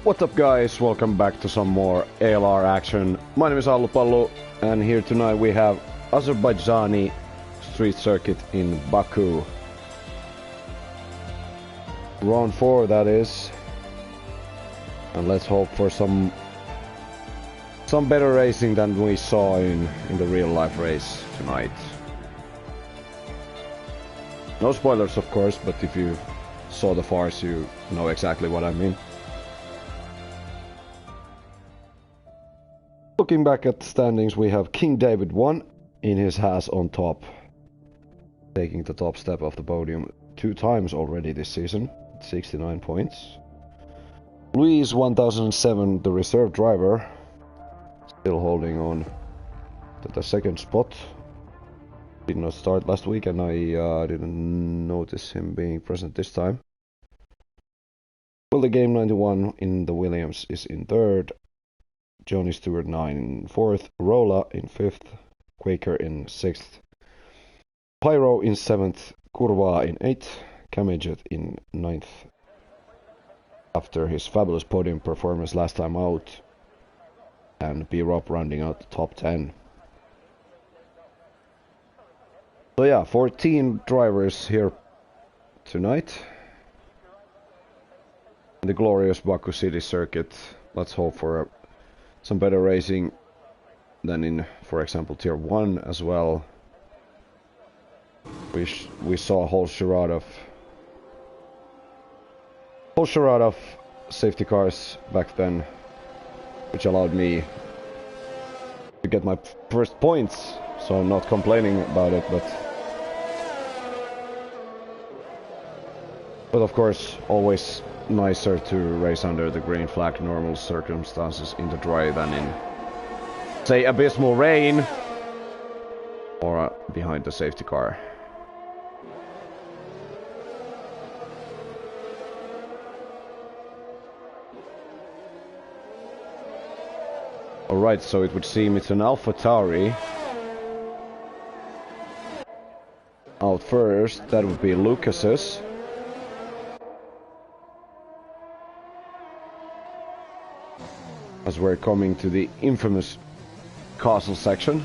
What's up guys, welcome back to some more ALR action. My name is Allupallu and here tonight we have Azerbaijani street circuit in Baku. Round 4 that is. And let's hope for some better racing than we saw in the real life race tonight. No spoilers of course, but if you saw the farce you know exactly what I mean. Looking back at the standings, we have King David 1 in his Haas on top, taking the top step of the podium 2 times already this season, 69 points. Luis 1007, the reserve driver, still holding on to the second spot. Did not start last week and I didn't notice him being present this time. Well, the game 91 in the Williams is in third. Johnny Stewart 9 in 4th, Rolla in 5th, Quaker in 6th, Pyro in 7th, Kurva in 8th, Kamajet in 9th. After his fabulous podium performance last time out, and B-Rob rounding out the top 10. So yeah, 14 drivers here tonight. The glorious Baku City circuit. Let's hope for some better racing than in, for example, Tier 1 as well. We saw a whole charade of safety cars back then, which allowed me to get my first points, so I'm not complaining about it, but of course always nicer to race under the green flag normal circumstances in the dry than in, say, abysmal rain or behind the safety car. Alright, so it would seem it's an AlphaTauri. Out first, that would be Lucas's. As we're coming to the infamous castle section.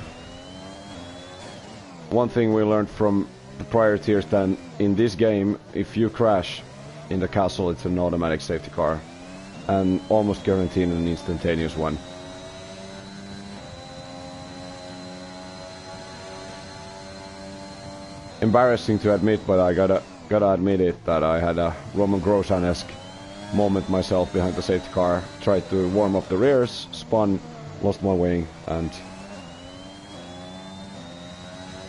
One thing we learned from the prior tiers that in this game, if you crash in the castle, it's an automatic safety car. And almost guaranteed an instantaneous one. Embarrassing to admit, but I gotta admit it that I had a Roman Grosjean-esque moment myself behind the safety car. Tried to warm up the rears, spun, lost my wing, and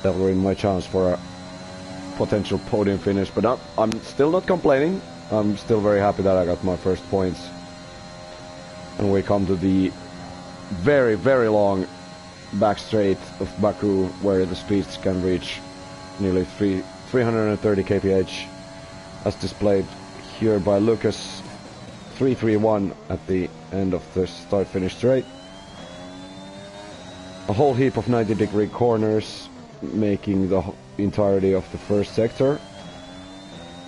that ruined my chance for a potential podium finish. But I'm still not complaining. I'm still very happy that I got my first points. And we come to the very, very long back straight of Baku, where the speeds can reach nearly 330 kph, as displayed here by Lucas. 331 at the end of the start-finish straight. A whole heap of 90-degree corners, making the entirety of the first sector.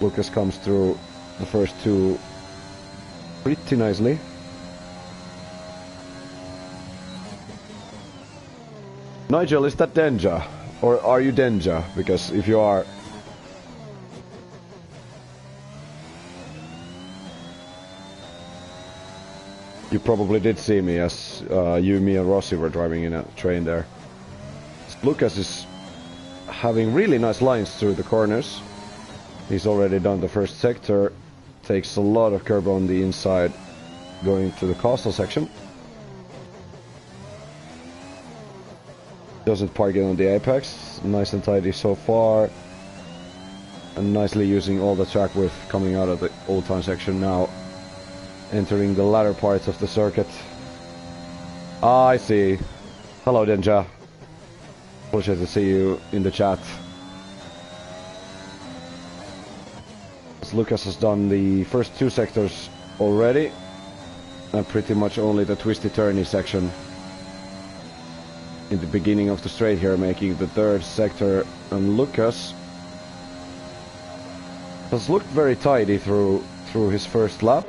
Lucas comes through the first 2 pretty nicely. Nigel, is that Denja? Or are you Denja? Because if you are... You probably did see me as you, me and Rossi were driving in a train there. Lucas is having really nice lines through the corners. He's already done the first sector. Takes a lot of curb on the inside going to the castle section. Doesn't park it on the apex. Nice and tidy so far. And nicely using all the track width coming out of the old town section now. Entering the latter parts of the circuit. Ah, I see. Hello, Denja. Pleasure to see you in the chat. As Lucas has done the first 2 sectors already, and pretty much only the twisty-turny section in the beginning of the straight here, making the 3rd sector. And Lucas has looked very tidy through his first lap.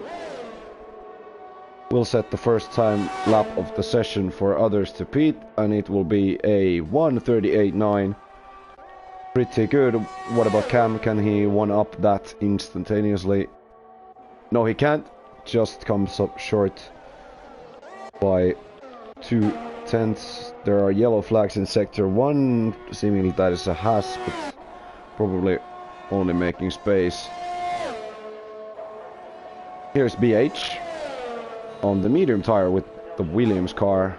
will set the first time lap of the session for others to beat, and it will be a 1:38.9. Pretty good. What about Cam? Can he one-up that instantaneously? No, he can't. Just comes up short by 2/10. There are yellow flags in sector 1. Seemingly that is a Haas, but probably only making space. Here's BH on the medium tire with the Williams car.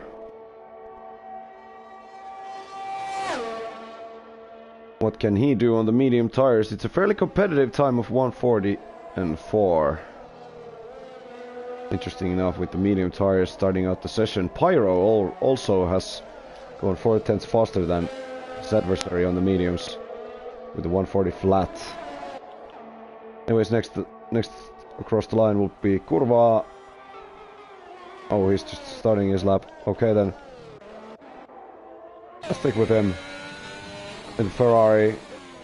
What can he do on the medium tires? It's a fairly competitive time of 1:40.4. Interesting enough, with the medium tires starting out the session. Pyro also has gone 4/10 faster than his adversary on the mediums with the 1:40 flat. Anyways, next across the line will be Kurva. Oh, he's just starting his lap. Okay then. Let's stick with him. In Ferrari,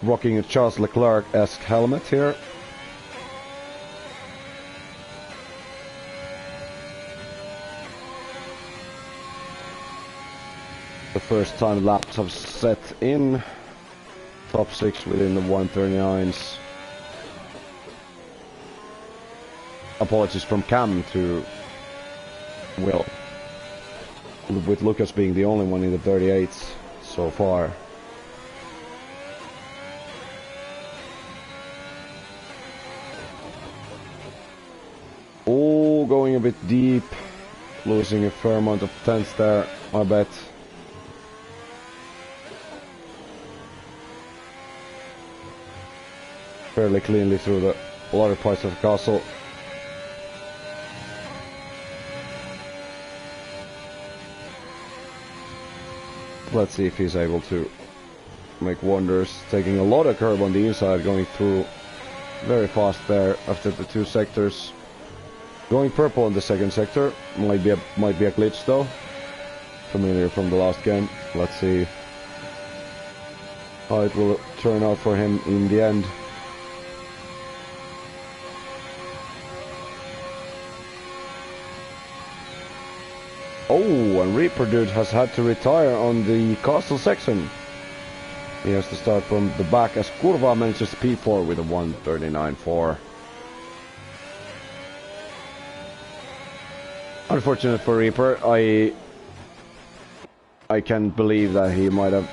rocking a Charles Leclerc-esque helmet here. The first time laps have set in. Top 6 within the 1:39s. Apologies from Cam to Will, with Lucas being the only one in the 38s so far. Oh, going a bit deep, losing a fair amount of tenths there, I bet. Fairly cleanly through the lower parts of the castle. Let's see if he's able to make wonders. Taking a lot of curb on the inside, going through very fast there after the 2 sectors. Going purple in the second sector might be a glitch though. Familiar from the last game. Let's see how it will turn out for him in the end. Oh, and Reaper Dude has had to retire on the castle section. He has to start from the back as Kurva manages P4 with a 1:39.4. Unfortunate for Reaper. I can believe that he might have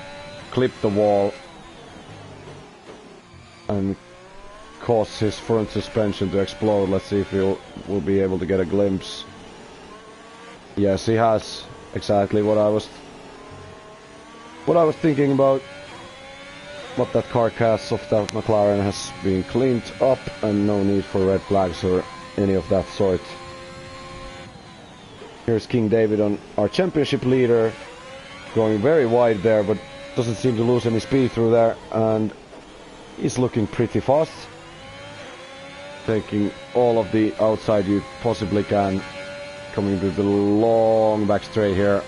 clipped the wall and caused his front suspension to explode. Let's see if we'll be able to get a glimpse. Yes, he has. Exactly what I was thinking about. But that car cast of that McLaren has been cleaned up, and no need for red flags or any of that sort. Here's King David on our championship leader, going very wide there, but doesn't seem to lose any speed through there, and he's looking pretty fast. Taking all of the outside you possibly can. Coming to the long back straight here.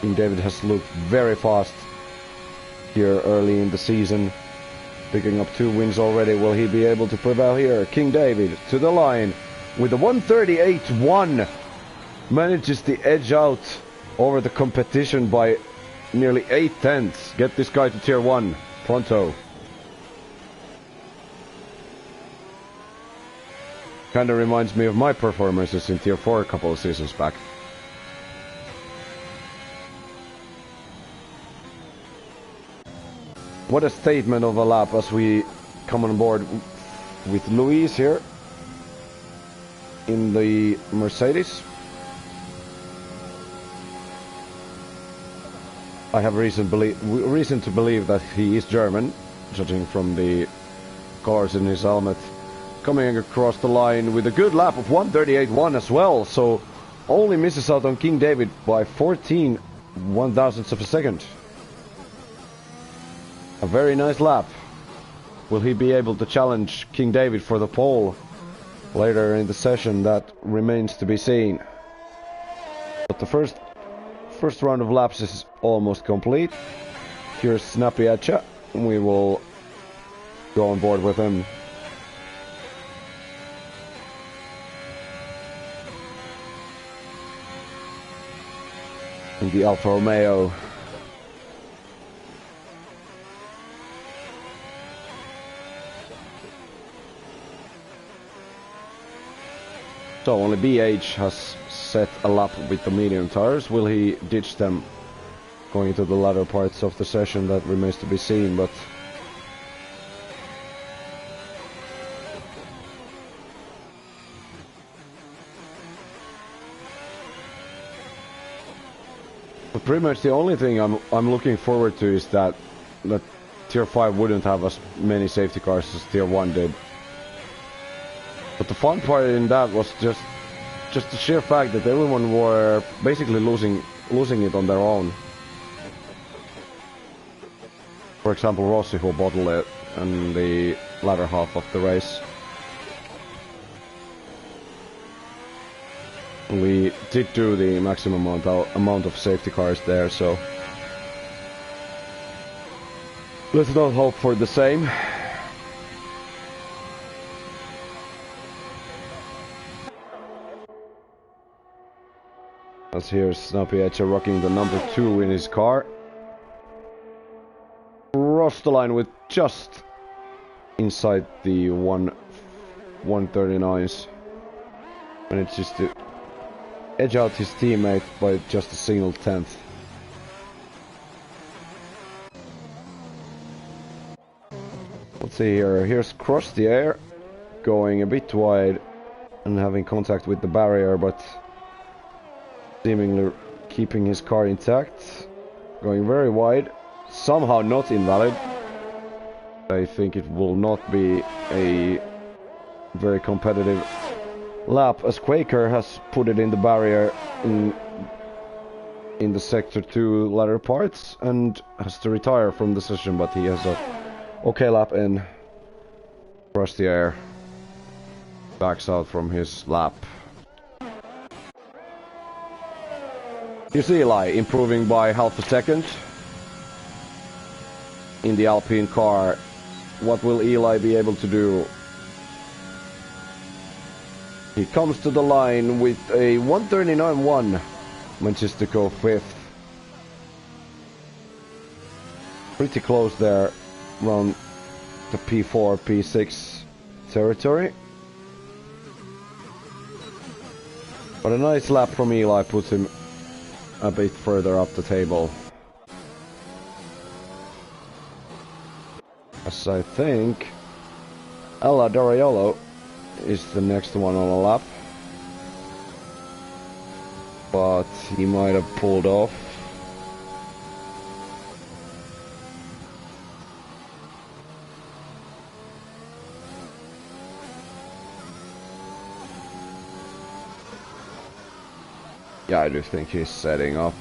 King David has looked very fast here early in the season. Picking up 2 wins already. Will he be able to prevail here? King David to the line with a 1:38.1. Manages the edge out over the competition by nearly 8/10. Get this guy to tier 1. Pronto. Kinda reminds me of my performances in tier 4 a couple of seasons back. What a statement of a lap as we come on board with Luis here in the Mercedes. I have reason to believe that he is German, judging from the colors in his helmet. Coming across the line with a good lap of 1:38.1 as well, so only misses out on King David by 14 1/1000ths of a second. A very nice lap. Will he be able to challenge King David for the pole later in the session? That remains to be seen. But the first round of laps is almost complete. Here's Snappy Atcha. We will go on board with him. the Alfa Romeo. So only BH has set a lap with the medium tires. Will he ditch them going into the latter parts of the session? That remains to be seen, but pretty much the only thing I'm looking forward to is that Tier 5 wouldn't have as many safety cars as Tier 1 did. But the fun part in that was just the sheer fact that everyone were basically losing it on their own. For example, Rossi, who bottled it in the latter half of the race. We did do the maximum amount of safety cars there, so let's not hope for the same. As here's Snapiacha rocking the number 2 in his car. Crossed the line with just inside the 139s. And it's just to edge out his teammate by just a single tenth. Let's see here. Here's Cross the Air going a bit wide and having contact with the barrier, but seemingly keeping his car intact. Going very wide. Somehow not invalid. I think it will not be a very competitive lap, as Quaker has put it in the barrier in the sector 2 latter parts and has to retire from the session, but he has a okay lap in. Cross the Air backs out from his lap. Here's Eli improving by half a second in the Alpine car. What will Eli be able to do? He comes to the line with a 139.1, manages to go 5th. Pretty close there, around the P4, P6 territory. But a nice lap from Eli puts him a bit further up the table. As I think Ella Doriolo is the next one on a lap, but he might have pulled off. Yeah, I do think he's setting up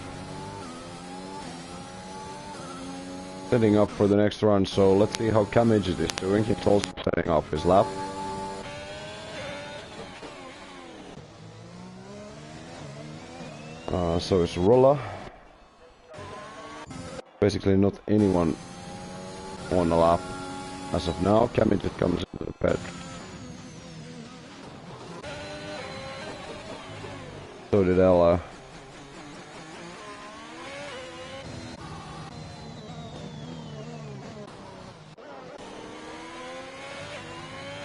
for the next run, so let's see how Kamijit is doing. He's also setting up his lap. So is Rolla. Basically not anyone on the lap as of now. Kamijit comes into the pit. So did Ella.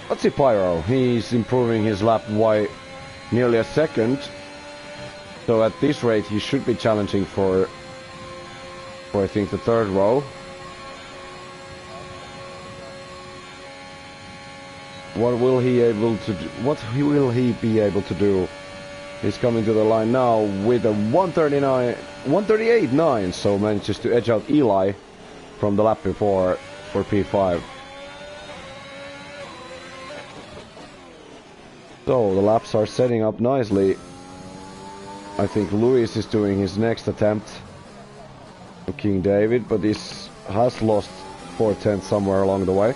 Let's see Pyro. He's improving his lap by nearly a second. So at this rate he should be challenging for I think the 3rd row. What will he be able to do? He's coming to the line now with a 138.9, so manages to edge out Eli from the lap before for P5. So the laps are setting up nicely. I think Luis is doing his next attempt to King David, but this has lost 4/10 somewhere along the way.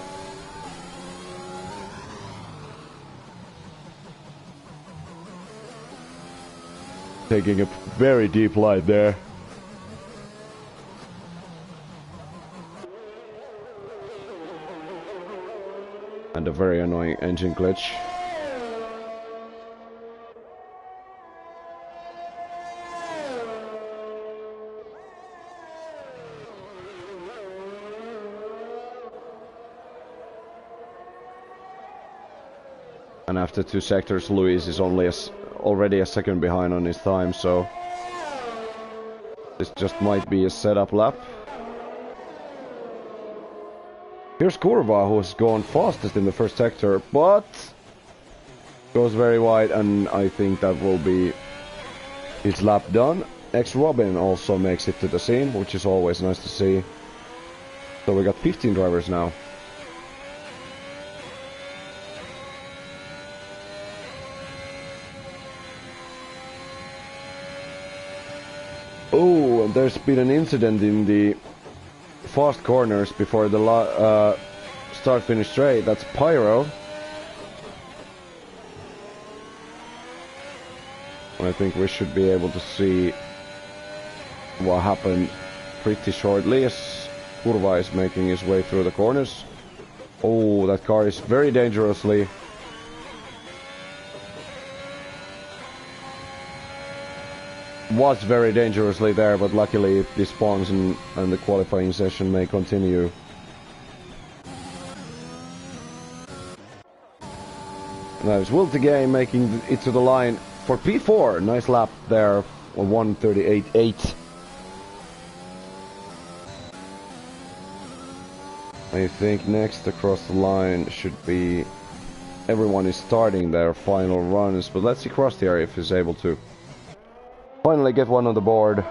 Taking a very deep line there. And a very annoying engine glitch. And after 2 sectors, Luis is already a second behind on his time, so this just might be a setup lap. Here's Kurva, who's gone fastest in the first sector, but goes very wide, and I think that will be his lap done. Robin also makes it to the scene, which is always nice to see. So we got 15 drivers now. Oh, and there's been an incident in the fast corners before the start-finish straight. That's Pyro. I think we should be able to see what happened pretty shortly as Kurva is making his way through the corners. Oh, that car is very dangerously. Was very dangerously there, but luckily it despawns and the qualifying session may continue. Now it's Will the Game making it to the line for P4. Nice lap there on 1:38.8. I think next across the line should be everyone is starting their final runs, but let's see Crosshair if he's able to finally get one on the board.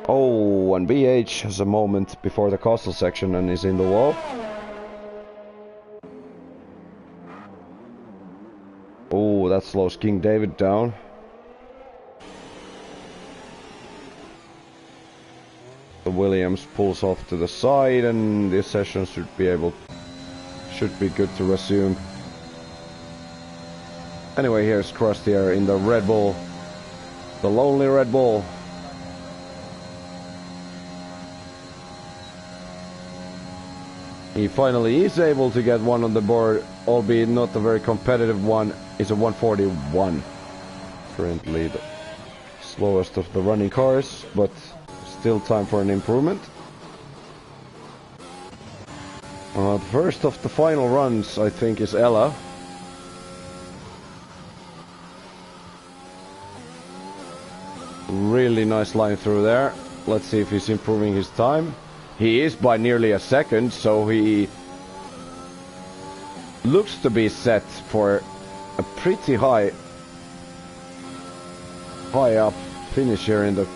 Oh, and BH has a moment before the castle section and is in the wall. Oh, that slows King David down. The Williams pulls off to the side, and this session should be good to resume. Anyway, here's Crosshair in the Red Bull. The lonely Red Bull. He finally is able to get one on the board, albeit not a very competitive one. It's a 141. Currently the slowest of the running cars, but still time for an improvement. First of the final runs, I think, is Ella. Really nice line through there. Let's see if he's improving his time. He is by nearly a second, so he looks to be set for a pretty high up finish here in the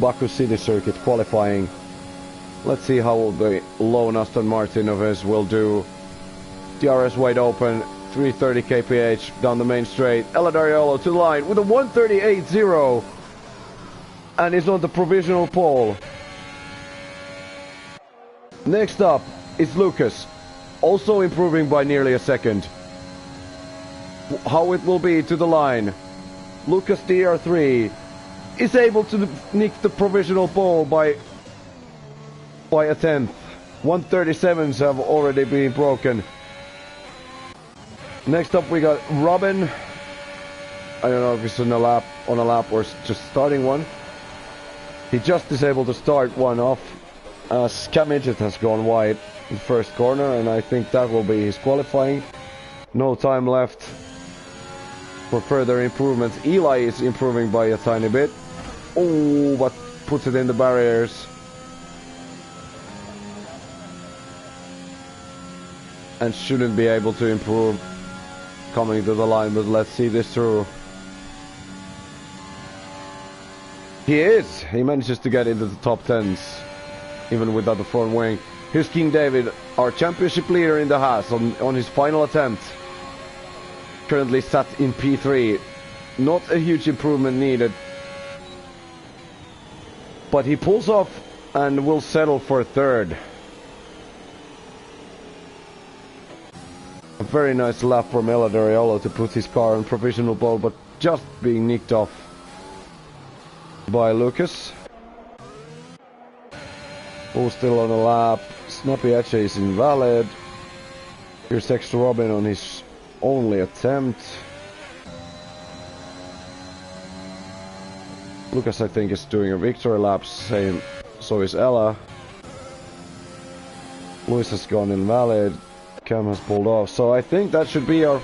Baku City Circuit qualifying. Let's see how the lone Aston Martin of his will do. DRS wide open, 330 kph down the main straight. ALR to the line with a 138.0 and is on the provisional pole. Next up is Lucas, also improving by nearly a second. How it will be to the line. Lucas DR3 is able to nick the provisional pole by a tenth. 137s have already been broken. Next up we got Robin. I don't know if he's on a lap or just starting one. He just is able to start one off. Cam Midget has gone wide in first corner, and I think that will be his qualifying. No time left for further improvements. Eli is improving by a tiny bit. Oh, but puts it in the barriers. And shouldn't be able to improve coming to the line, but let's see this through. He is! He manages to get into the top 10s, even without the front wing. Here's King David, our championship leader in the Haas, on his final attempt. Currently sat in P3. Not a huge improvement needed. But he pulls off and will settle for third. A very nice lap from Ella Dariolo to put his car on provisional pole, but just being nicked off by Lucas. Who's still on a lap. Snappy Etche is invalid. Here's Extra Robin on his only attempt. Lucas, I think, is doing a victory lap, same, so is Ella. Luis has gone invalid. Cam has pulled off. So I think that should be our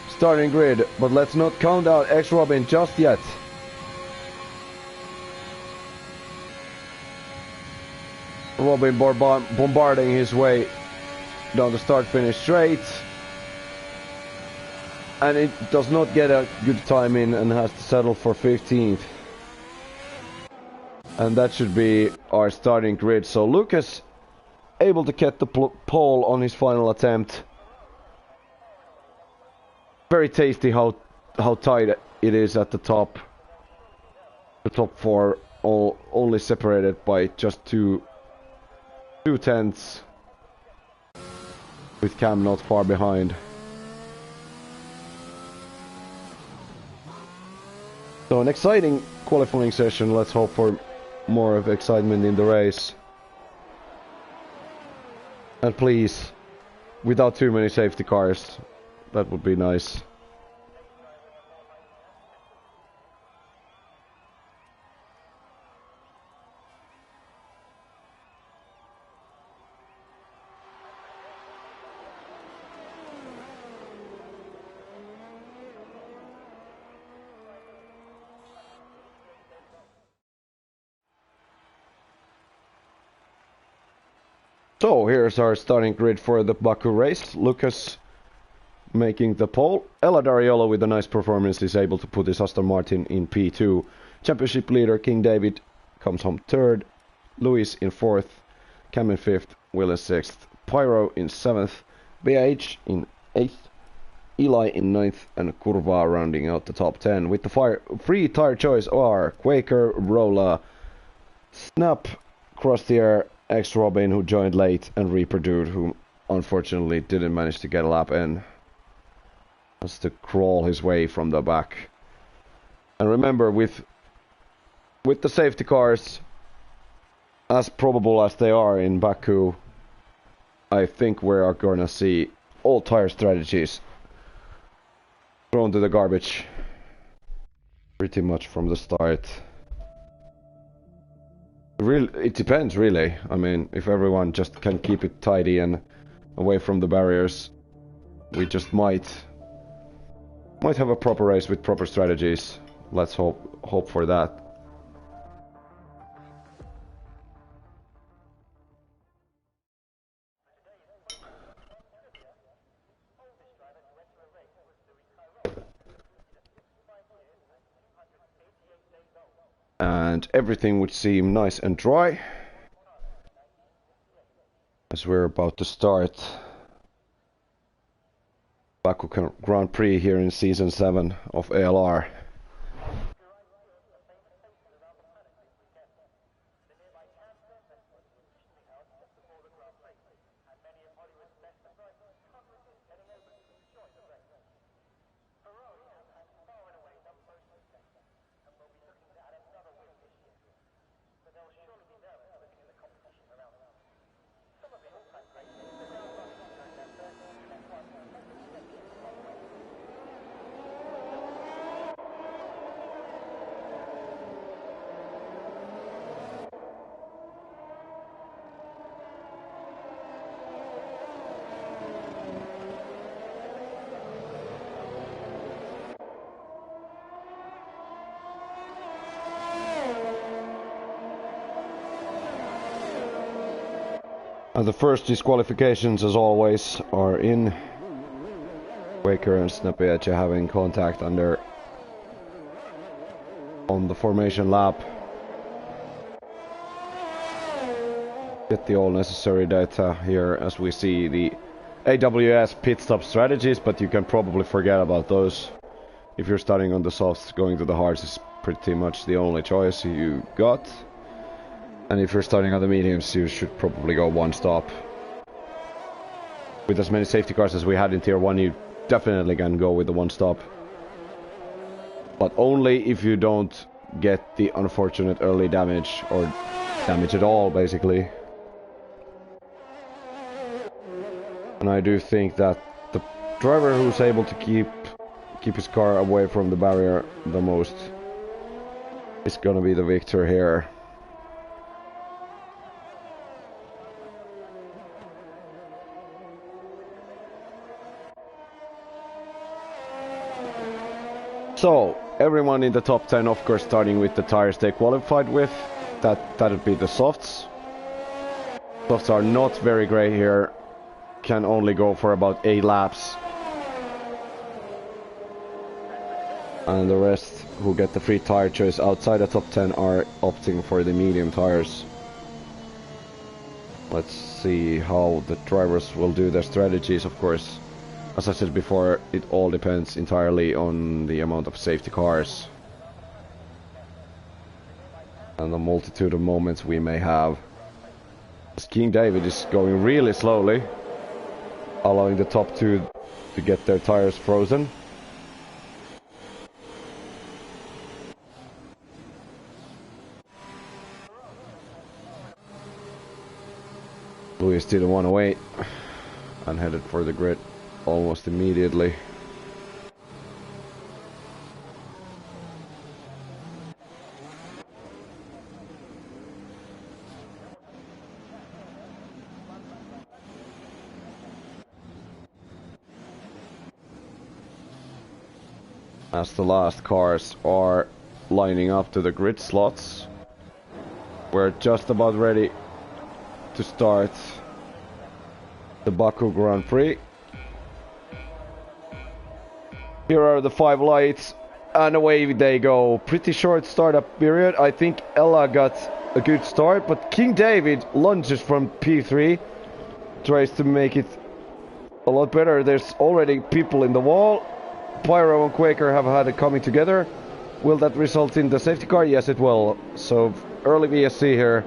starting grid, but let's not count out X-Robin just yet. Robin bombarding his way down the start-finish straight. And it does not get a good time in and has to settle for 15th. And that should be our starting grid. So Lucas able to get the pole on his final attempt. Very tasty how tight it is at the top. The top four all only separated by just two tenths, with Cam not far behind. So an exciting qualifying session. Let's hope for more of excitement in the race. And please, without too many safety cars, that would be nice. So here's our starting grid for the Baku race. Lucas making the pole. Ella Dariolo with a nice performance is able to put his Aston Martin in P2. Championship leader King David comes home third. Lewis in fourth. Cam in fifth. Will in sixth. Pyro in seventh. BH in eighth. Eli in ninth. And Kurva rounding out the top 10. With the free tire choice are Quaker, Rolla, Snap, Cross the Air, X-Robin, who joined late, and Reaper Dude, who unfortunately didn't manage to get a lap in. Has to crawl his way from the back. And remember, with the safety cars, as probable as they are in Baku, I think we are gonna see all tire strategies thrown to the garbage pretty much from the start. It depends, really. I mean, if everyone just can keep it tidy and away from the barriers, we just might have a proper race with proper strategies. Let's hope for that. And everything would seem nice and dry as we're about to start Baku Grand Prix here in Season 7 of ALR. And the first disqualifications, as always, are in. Quaker and Snappy Edge having contact on the formation lap. Get the all necessary data here as we see the AWS pit stop strategies, but you can probably forget about those. If you're starting on the softs, going to the hards is pretty much the only choice you got. And if you're starting on the mediums, you should probably go one stop. With as many safety cars as we had in Tier 1, you definitely can go with the one stop. But only if you don't get the unfortunate early damage, or damage at all, basically. And I do think that the driver who's able to keep his car away from the barrier the most is gonna be the victor here. So, everyone in the top 10, of course, starting with the tires they qualified with. That'd be the softs. Softs are not very great here. Can only go for about 8 laps. And the rest who get the free tire choice outside the top 10 are opting for the medium tires. Let's see how the drivers will do their strategies, of course. As I said before, it all depends entirely on the amount of safety cars. And the multitude of moments we may have. King David is going really slowly, allowing the top 2 to get their tires frozen. Louis didn't want to wait and headed for the grid almost immediately. As the last cars are lining up to the grid slots, we're just about ready to start the Baku Grand Prix. Here are the 5 lights, and away they go. Pretty short startup period. I think Ella got a good start, but King David lunges from P3, tries to make it a lot better. There's already people in the wall. Pyro and Quaker have had it coming together. Will that result in the safety car? Yes, it will. So early VSC here.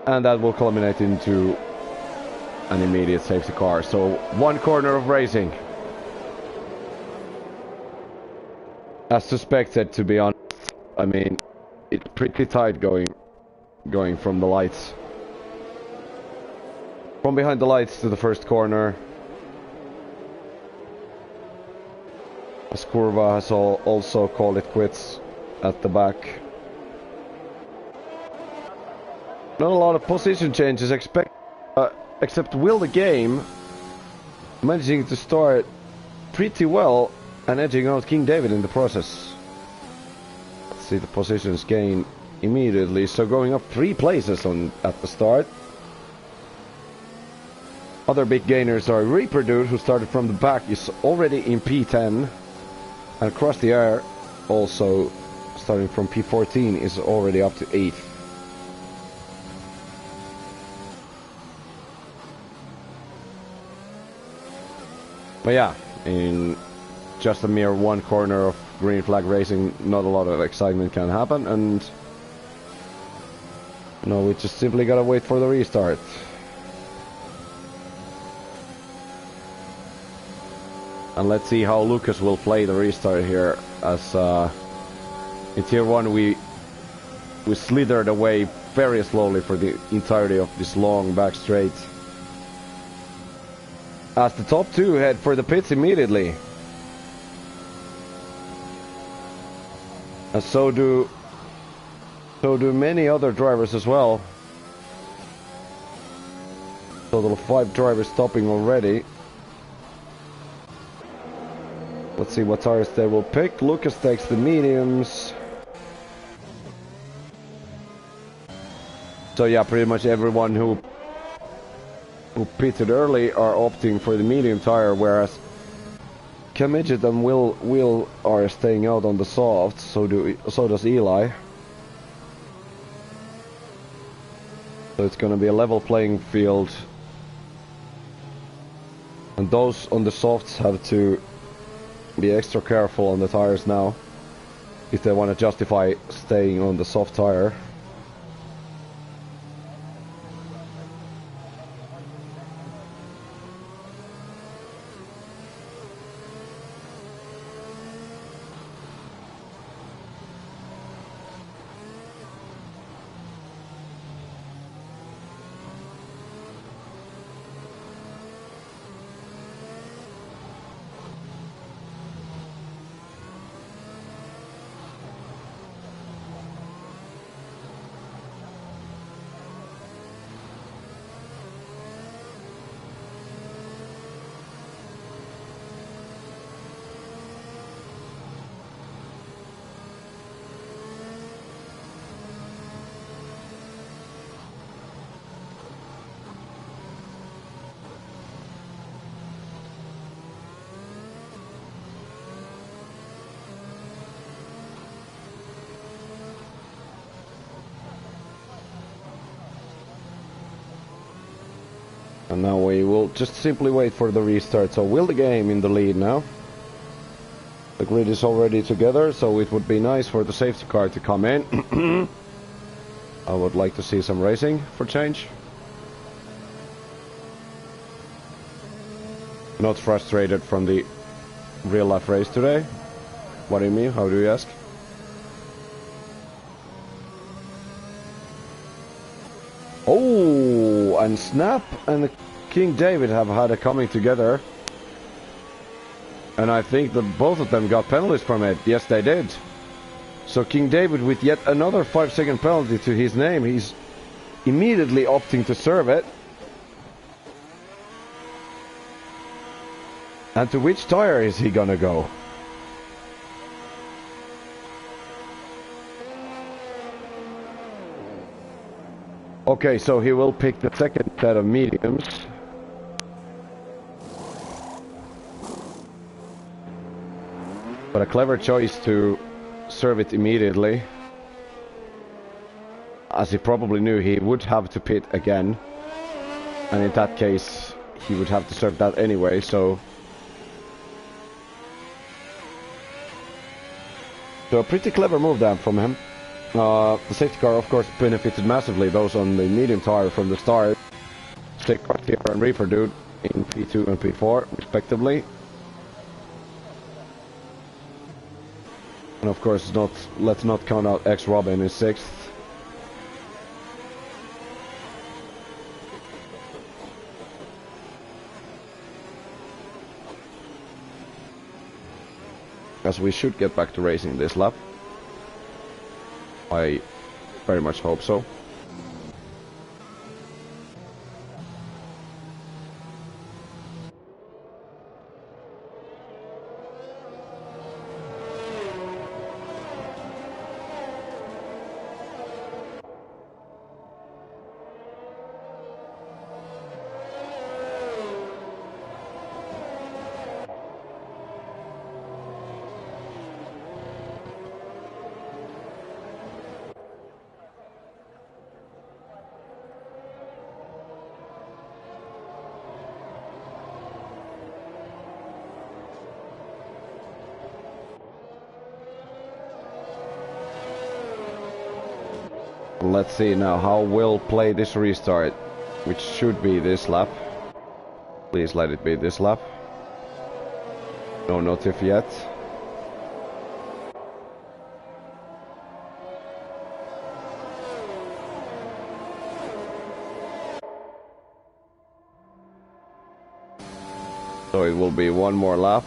And that will culminate into an immediate safety car. So 1 corner of racing. As suspected, to be honest. I mean, it's pretty tight going from the lights. From behind the lights to the first corner. As Kurva has also called it quits at the back. Not a lot of position changes except Will the Game managing to start pretty well and edging out King David in the process. Let's see the positions gain immediately. So going up 3 places at the start. Other big gainers are Reproduce, who started from the back, is already in P10. And Across the Air, also starting from P14, is already up to 8th. But yeah, in just a mere 1 corner of green flag racing, not a lot of excitement can happen, and no, we just simply gotta wait for the restart. And let's see how Lucas will play the restart here, as in Tier 1 we slithered away very slowly for the entirety of this long back straight. As the top 2 head for the pits immediately. And so do many other drivers as well. Total of 5 drivers stopping already. Let's see what tires they will pick. Lucas takes the mediums. So yeah, pretty much everyone who pitted early are opting for the medium tire, whereas Midget and Will are staying out on the soft. So does Eli. So it's gonna be a level playing field, and those on the softs have to be extra careful on the tires now if they want to justify staying on the soft tire. And now we will just simply wait for the restart. So will the game in the lead now? The grid is already together, so it would be nice for the safety car to come in. I would like to see some racing for change. Not frustrated from the real life race today. What do you mean? How do you ask? Oh, and Snap and King David have had a coming together. And I think that both of them got penalties from it. Yes, they did. So King David with yet another 5-second penalty to his name. He's immediately opting to serve it. And to which tire is he gonna go? Okay, so he will pick the second set of mediums. But a clever choice to serve it immediately. As he probably knew he would have to pit again. And in that case, he would have to serve that anyway, so... So a pretty clever move there from him. The safety car of course benefited massively, those on the medium tire from the start. Stick here and Reaper Dude in P2 and P4 respectively. And of course let's not count out X-Robin in 6th. As we should get back to racing this lap. I very much hope so. Let's see now how we'll play this restart, which should be this lap. Please let it be this lap. No notif yet. So it will be one more lap.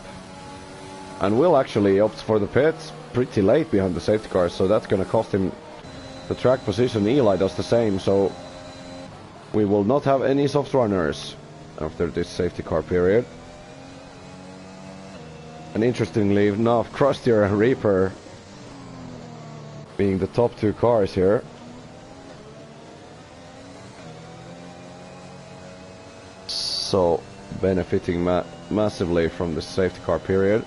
And we'll actually opt for the pits pretty late behind the safety car, so that's gonna cost him the track position. Eli does the same, so we will not have any soft runners after this safety car period. And interestingly enough, Crustier and Reaper being the top two cars here. So benefiting massively from the safety car period.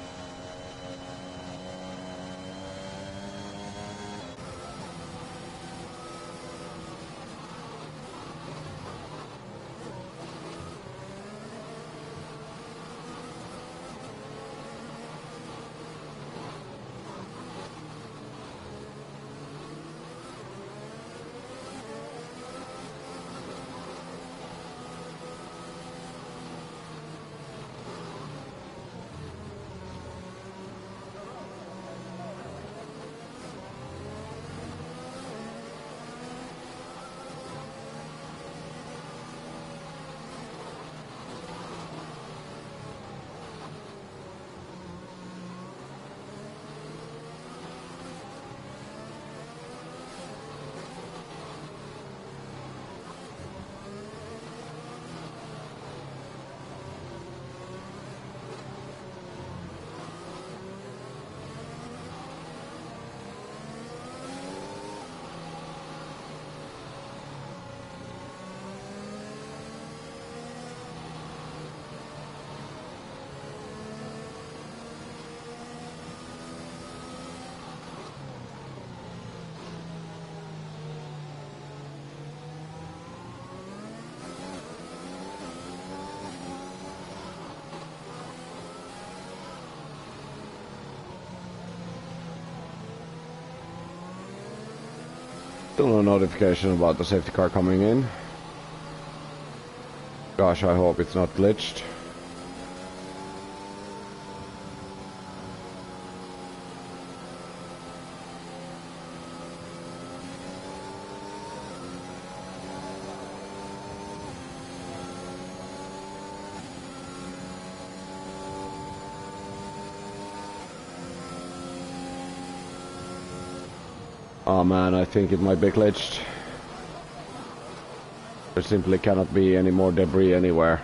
Still no notification about the safety car coming in. Gosh, I hope it's not glitched. Oh man, I think it might be glitched. There simply cannot be any more debris anywhere.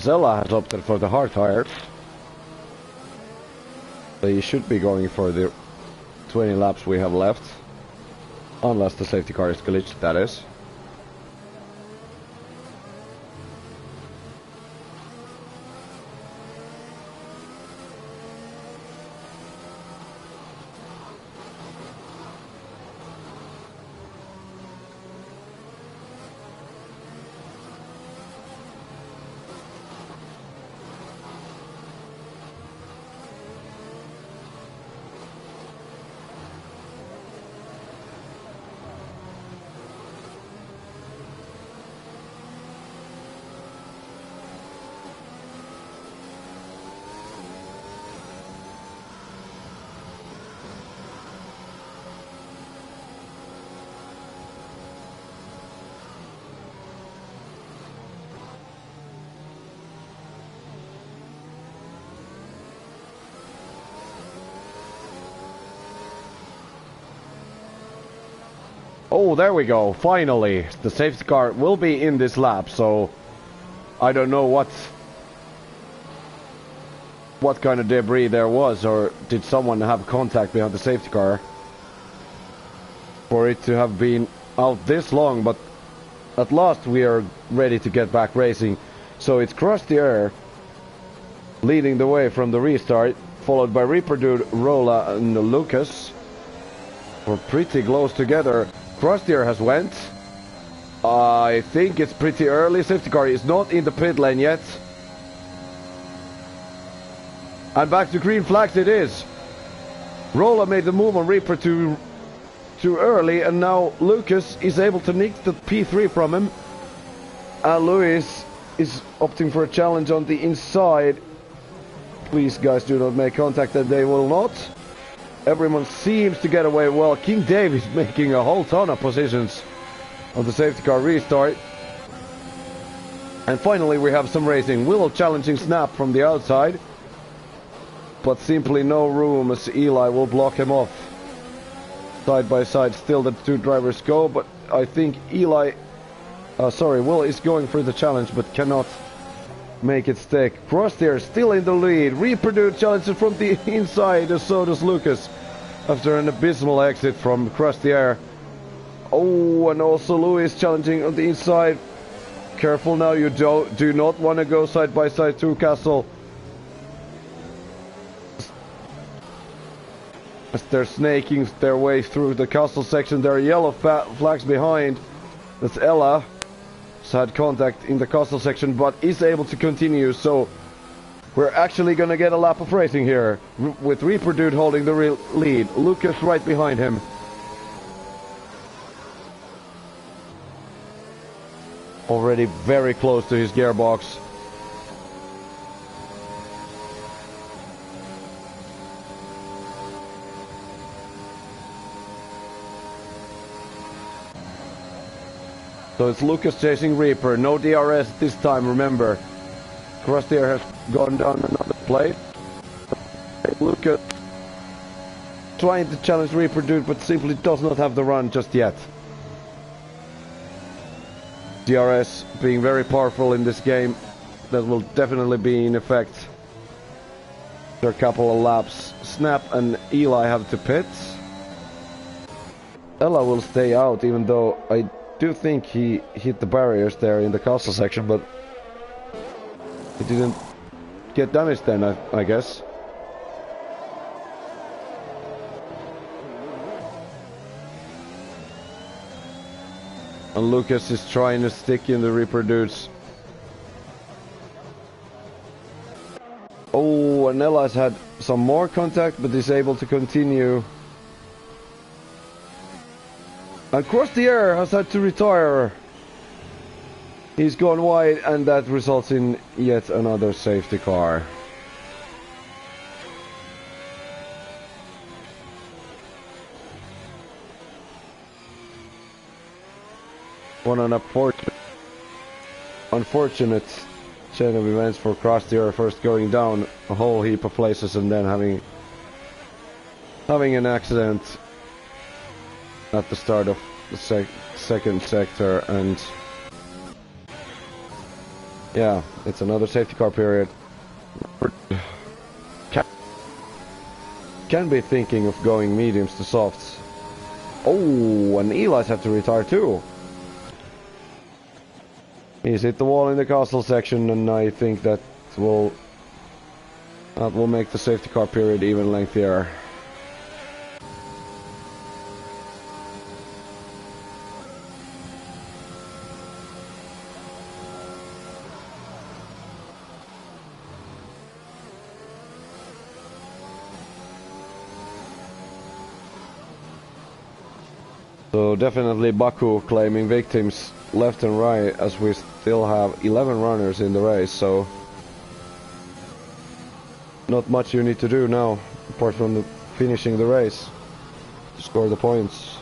Zella has opted for the hard tires. So he should be going for the 20 laps we have left. Unless the safety car is glitched, that is. Oh, there we go. Finally, the safety car will be in this lap, so I don't know what kind of debris there was, or did someone have contact behind the safety car for it to have been out this long, but at last we are ready to get back racing. So it's Krusty Air leading the way from the restart, followed by Reaper Dude, Rolla and Lucas. We're pretty close together. Krusty Air has went. I think it's pretty early. Safety car is not in the pit lane yet. And back to green flags it is. Rolla made the move on Reaper too early, and now Lucas is able to nick the P3 from him. And Lewis is opting for a challenge on the inside. Please guys, do not make contact, and they will not. Everyone seems to get away well. King Dave is making a whole ton of positions on the safety car restart. And finally we have some racing. Willow challenging Snap from the outside, but simply no room as Eli will block him off. Side by side still the two drivers go, but I think Will is going for the challenge but cannot make it stick. Krusty still in the lead. Reaper Dude challenges from the inside, and so does Lucas after an abysmal exit from Krusty Air. Oh, and also Lewis challenging on the inside. Careful now, you do not want to go side by side through Castle. As they're snaking their way through the Castle section, there are yellow flags behind. That's Ella. Had contact in the Castle section, but is able to continue, so we're actually gonna get a lap of racing here, with Reaper Dude holding the lead, Lucas right behind him. Already very close to his gearbox. So it's Lucas chasing Reaper, no DRS this time, remember. Krusty Air has gone down another place. Lucas trying to challenge Reaper Dude, but simply does not have the run just yet. DRS being very powerful in this game. That will definitely be in effect. After a couple of laps, Snap and Eli have to pit. Ella will stay out, even though I do think he hit the barriers there in the castle section, but he didn't get damaged then, I guess. And Lucas is trying to stick in the Reaper dudes. Oh, and Ella has had some more contact, but is able to continue. Across the air has had to retire. He's gone wide, and that results in yet another safety car. One an unfortunate chain of events for Cross the Air, first going down a whole heap of places and then having an accident at the start of the second sector, and yeah, it's another safety car period. Can be thinking of going mediums to softs. Oh, and Eli's have to retire too. He's hit the wall in the castle section, and I think that will make the safety car period even lengthier. So definitely Baku claiming victims left and right, as we still have 11 runners in the race, so not much you need to do now apart from finishing the race to score the points.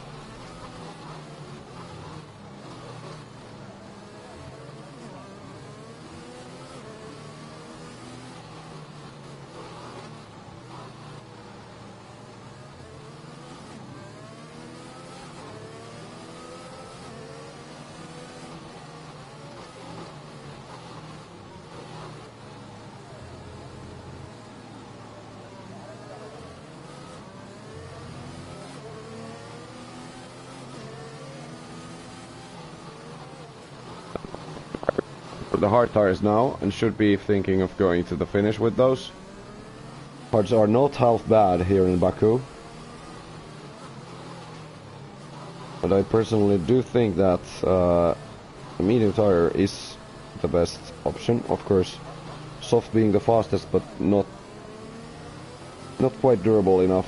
The hard tires now, and should be thinking of going to the finish with those. Parts are not half bad here in Baku, but I personally do think that a medium tire is the best option. Of course, soft being the fastest, but not quite durable enough.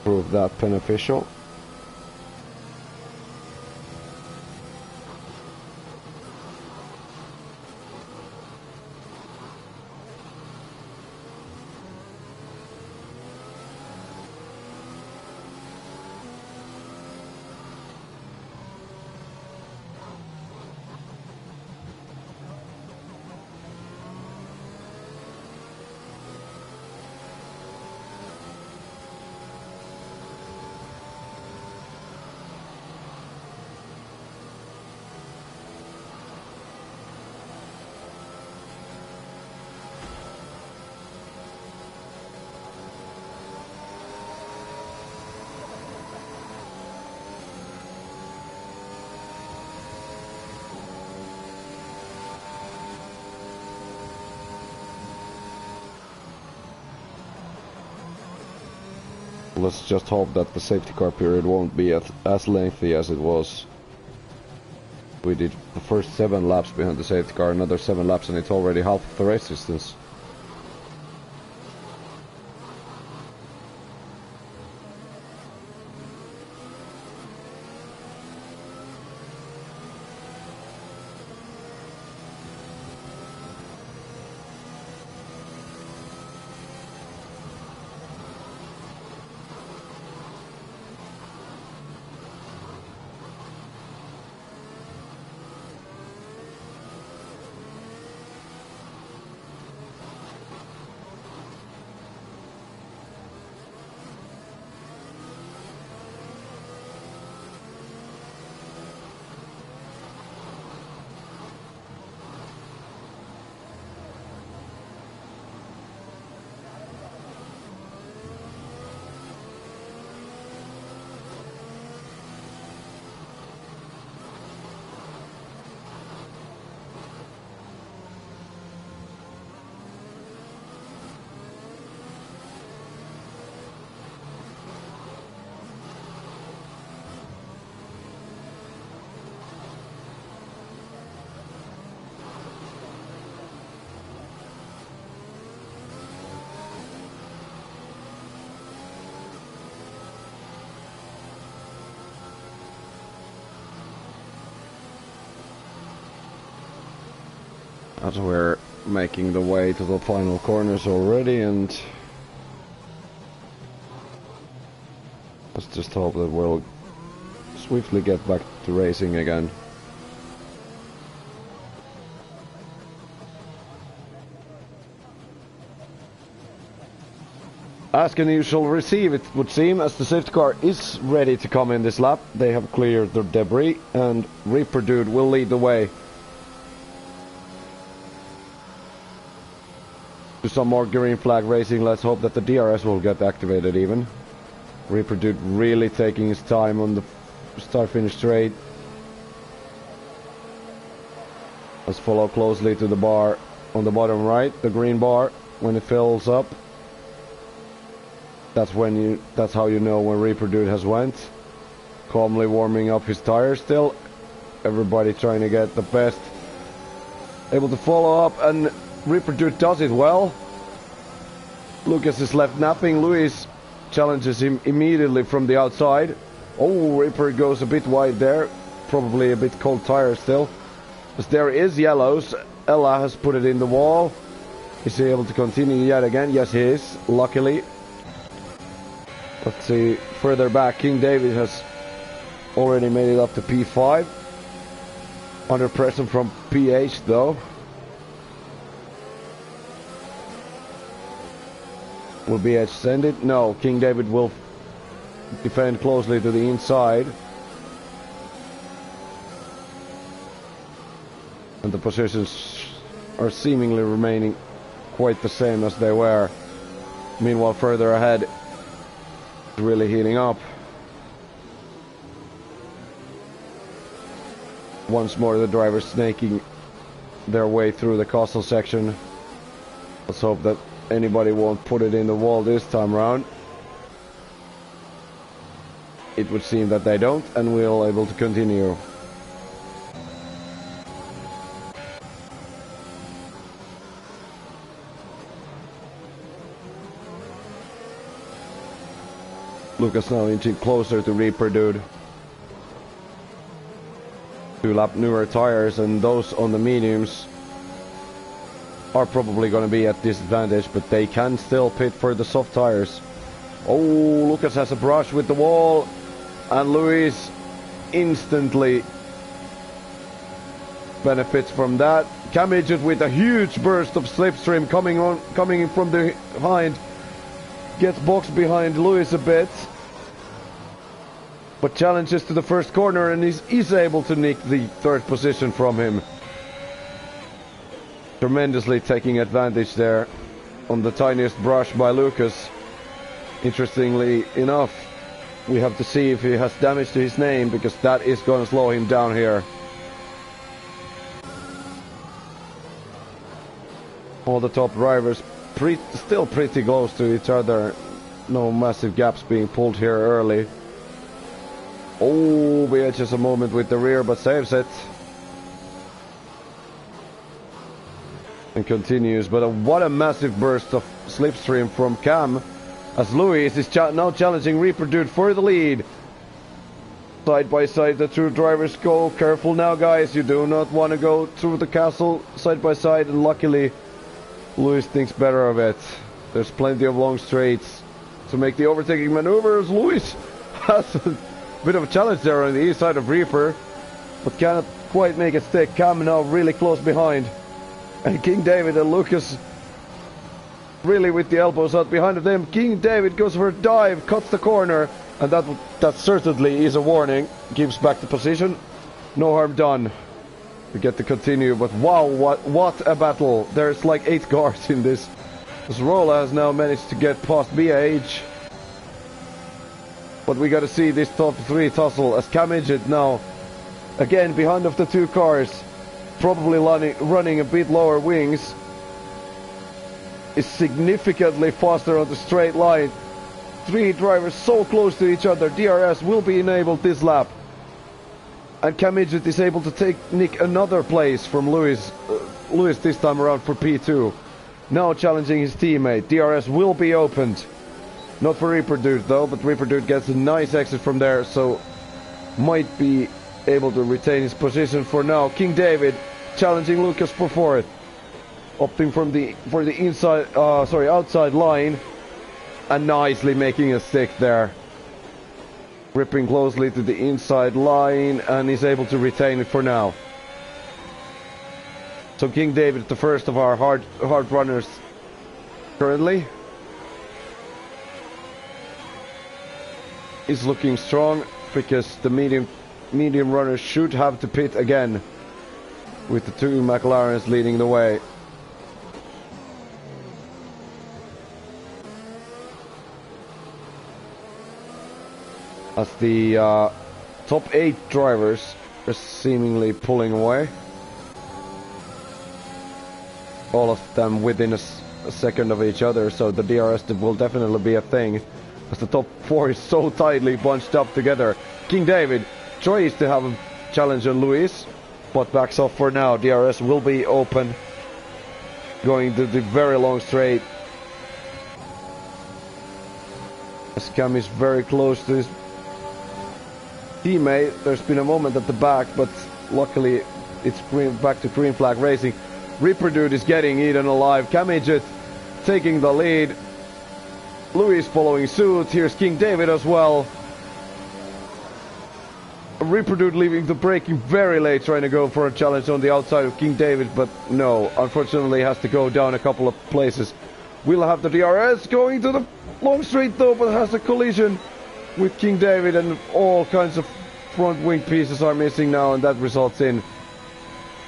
Prove that beneficial. Let's just hope that the safety car period won't be as lengthy as it was. We did the first 7 laps behind the safety car, another 7 laps, and it's already half of the race distance. as we're making the way to the final corners already, and let's just hope that we'll swiftly get back to racing again. Ask and you shall receive, it would seem, as the safety car is ready to come in this lap. They have cleared the debris, and Reaper Dude will lead the way to some more green flag racing. Let's hope that the DRS will get activated even. Reaper Dude really taking his time on the start-finish straight. Let's follow closely to the bar on the bottom right, the green bar, when it fills up. That's how you know when Reaper Dude has went. Calmly warming up his tires still. Everybody trying to get the best. Able to follow up, and Reaper Dude does it well. Lucas is left napping. Luis challenges him immediately from the outside. Oh, Reaper goes a bit wide there. Probably a bit cold tire still. As there is yellows. Ella has put it in the wall. Is he able to continue yet again? Yes, he is, luckily. Let's see, further back, King David has already made it up to P5. Under pressure from PH though. Will BH send it? No, King David will defend closely to the inside. And the positions are seemingly remaining quite the same as they were. Meanwhile, further ahead, really heating up. Once more the drivers snaking their way through the castle section. Let's hope that anybody won't put it in the wall this time round. It would seem that they don't, and we'll able to continue. Lucas now inching closer to Reaper Dude. 2-lap newer tires, and those on the mediums are probably going to be at disadvantage, but they can still pit for the soft tires. Oh, Lucas has a brush with the wall, and Luis instantly benefits from that. Camidget with a huge burst of slipstream coming in from behind. Gets boxed behind Luis a bit, but challenges to the first corner, and is able to nick the third position from him. Tremendously taking advantage there on the tiniest brush by Lucas. Interestingly enough, we have to see if he has damage to his name, because that is going to slow him down here. All the top drivers still pretty close to each other. No massive gaps being pulled here early. Oh, BH has a moment with the rear, but saves it. And continues, but what a massive burst of slipstream from Cam, as Luis is now challenging Reaper Dude for the lead. Side by side the two drivers go. Careful now, guys, you do not want to go through the castle side by side, and luckily Luis thinks better of it. There's plenty of long straights to make the overtaking maneuvers. Luis has a bit of a challenge there on the east side of Reaper, but cannot quite make it stick. Cam now really close behind, and King David and Lucas really with the elbows out behind of them. King David goes for a dive, cuts the corner, and that certainly is a warning. Gives back the position. No harm done. We get to continue, but wow, what a battle. There's like 8 cars in this. Rolla has now managed to get past BH. But we got to see this top 3 tussle, as Camidget now again behind of the 2 cars, probably running a bit lower wings, is significantly faster on the straight line. 3 drivers so close to each other. DRS will be enabled this lap, and Camidget is able to nick another place from Luis this time around for P2. Now challenging his teammate. DRS will be opened. Not for Reaper Dude though, but Reaper Dude gets a nice exit from there, so might be able to retain his position for now. King David challenging Lucas for 4th. opting for the outside line, and nicely making a stick there. Gripping closely to the inside line, and he's able to retain it for now. So King David, the first of our hard runners currently, is looking strong, because the medium runners should have to pit again, with the two McLarens leading the way. As the top 8 drivers are seemingly pulling away. All of them within a second of each other, so the DRS will definitely be a thing, as the top 4 is so tightly bunched up together. King David tries to have a challenge on Luis, but backs off for now. DRS will be open, going to the very long straight. As Cam is very close to his teammate. There's been a moment at the back, but luckily it's back to green flag racing. Reaper Dude is getting eaten alive. Cam Midget taking the lead. Luis following suit. Here's King David as well. Reaper Dude leaving the braking very late, trying to go for a challenge on the outside of King David, but no, unfortunately has to go down a couple of places. We'll have the DRS going to the long straight though, but has a collision with King David, and all kinds of front wing pieces are missing now, and that results in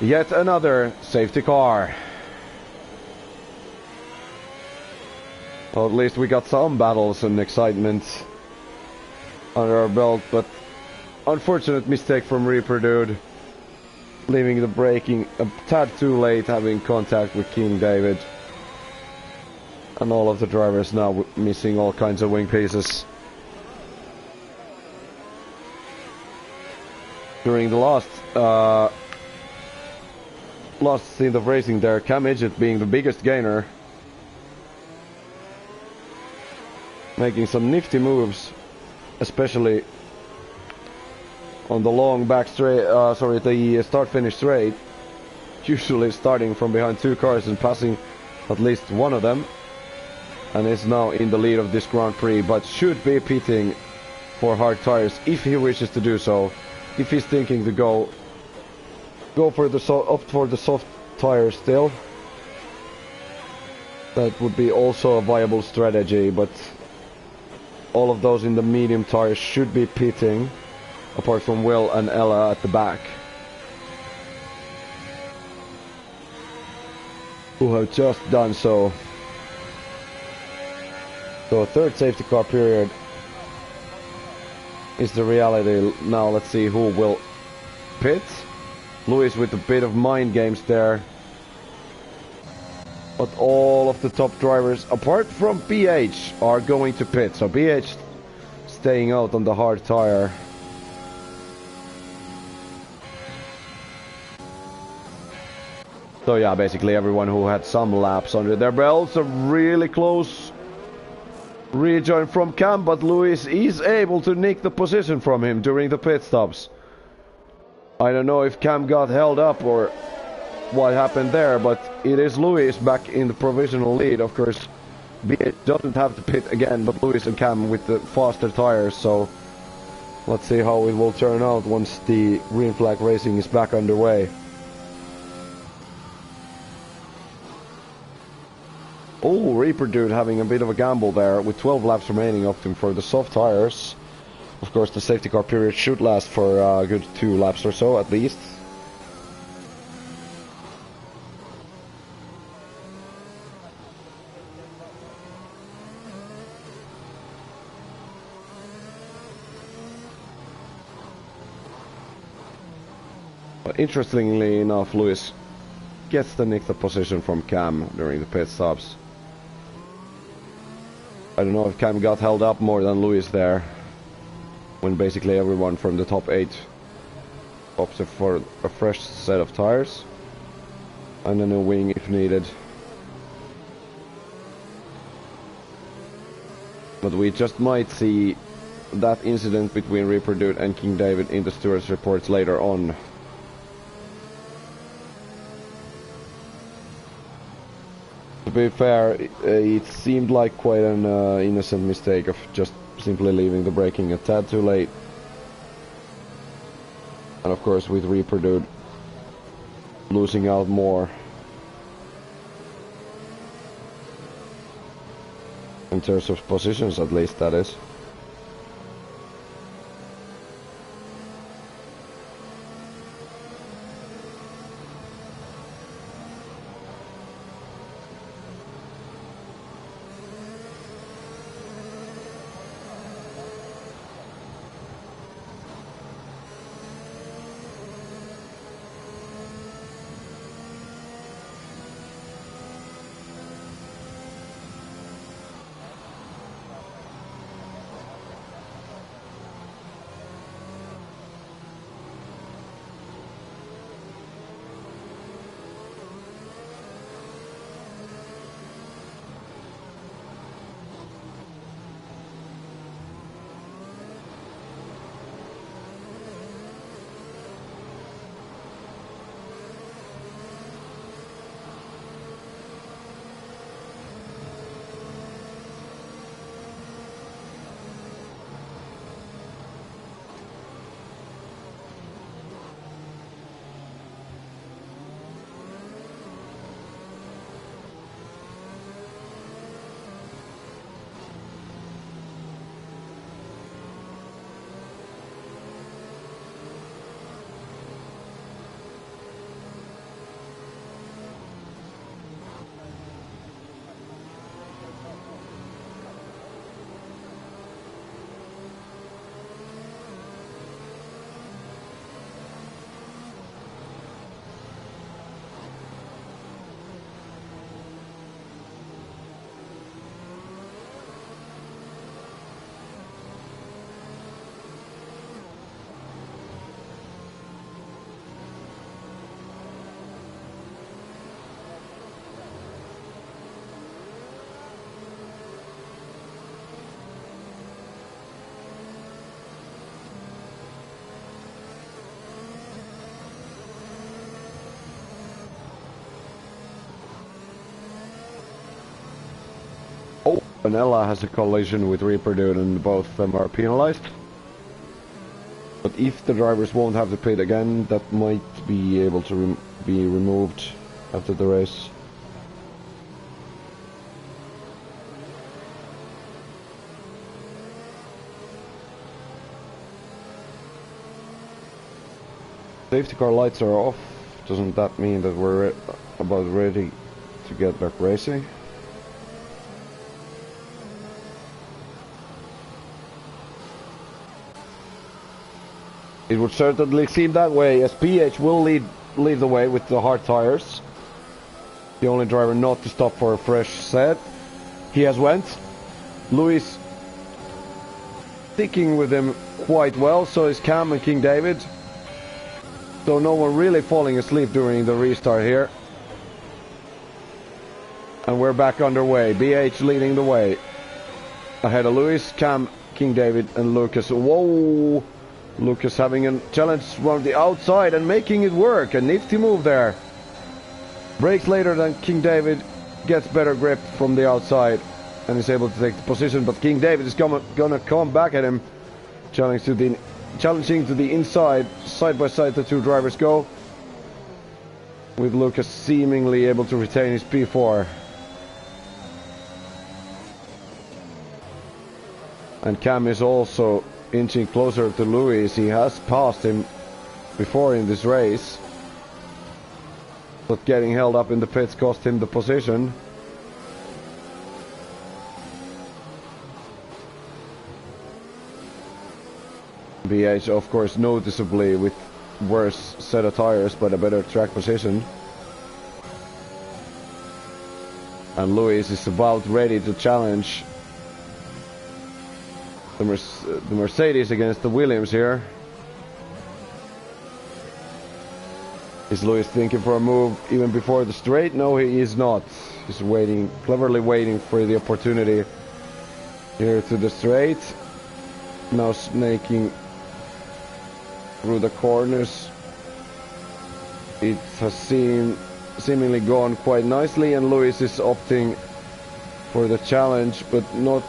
yet another safety car. Well, at least we got some battles and excitement under our belt, but unfortunate mistake from Reaper Dude, leaving the braking a tad too late, having contact with King David, and all of the drivers now missing all kinds of wing pieces. During the last scene of racing there, Cam Midget being the biggest gainer, making some nifty moves, especially on the long back straight, the start-finish straight, usually starting from behind 2 cars and passing at least one of them, and is now in the lead of this Grand Prix, but should be pitting for hard tires if he wishes to do so. If he's thinking to go for the opt for the soft tires still, that would be also a viable strategy, but all of those in the medium tires should be pitting, apart from Will and Ella at the back, who have just done so. So a third safety car period is the reality. Now let's see who will pit. Luis with a bit of mind games there, but all of the top drivers apart from BH are going to pit, so BH staying out on the hard tire. So yeah, basically everyone who had some laps under their belts. A really close rejoin from Cam, but Luis is able to nick the position from him during the pit stops. I don't know if Cam got held up or what happened there, but it is Luis back in the provisional lead. Of course, BH doesn't have to pit again, but Luis and Cam with the faster tires, so let's see how it will turn out once the green flag racing is back underway. Oh, Reaper Dude having a bit of a gamble there with 12 laps remaining, opting for the soft tires. Of course, the safety car period should last for a good 2 laps or so at least. But interestingly enough, Luis gets the nick the position from Cam during the pit stops. I don't know if Cam got held up more than Luis there, when basically everyone from the top 8 opts for a fresh set of tires and a new wing if needed. But we just might see that incident between Reaper Dude and King David in the stewards reports later on. To be fair, it seemed like quite an innocent mistake of just simply leaving the braking a tad too late. And of course with Reproduce losing out more. In terms of positions at least, that is. Vanilla has a collision with Reproduce and both of them are penalized. But if the drivers won't have to pit again, that might be able to be removed after the race. Safety car lights are off. Doesn't that mean that we're about ready to get back racing? It would certainly seem that way, as PH will lead the way with the hard tires. The only driver not to stop for a fresh set. He has went. Luis sticking with him quite well, so is Cam and King David. So no one really falling asleep during the restart here. And we're back underway. BH leading the way. Ahead of Luis, Cam, King David and Lucas. Whoa! Lucas having a challenge from the outside and making it work. A nifty move there. Brakes later than King David. Gets better grip from the outside and is able to take the position. But King David is gonna come back at him. Challenging to the inside. Side by side the two drivers go. With Lucas seemingly able to retain his P4. And Cam is also inching closer to Luis. He has passed him before in this race, but getting held up in the pits cost him the position. BH of course noticeably with worse set of tires but a better track position. And Luis is about ready to challenge the Mercedes against the Williams here. Is Luis thinking for a move even before the straight? No, he is not. He's waiting, cleverly waiting for the opportunity here to the straight. Now snaking through the corners. It has seemed seemingly gone quite nicely, and Lewis is opting for the challenge, but not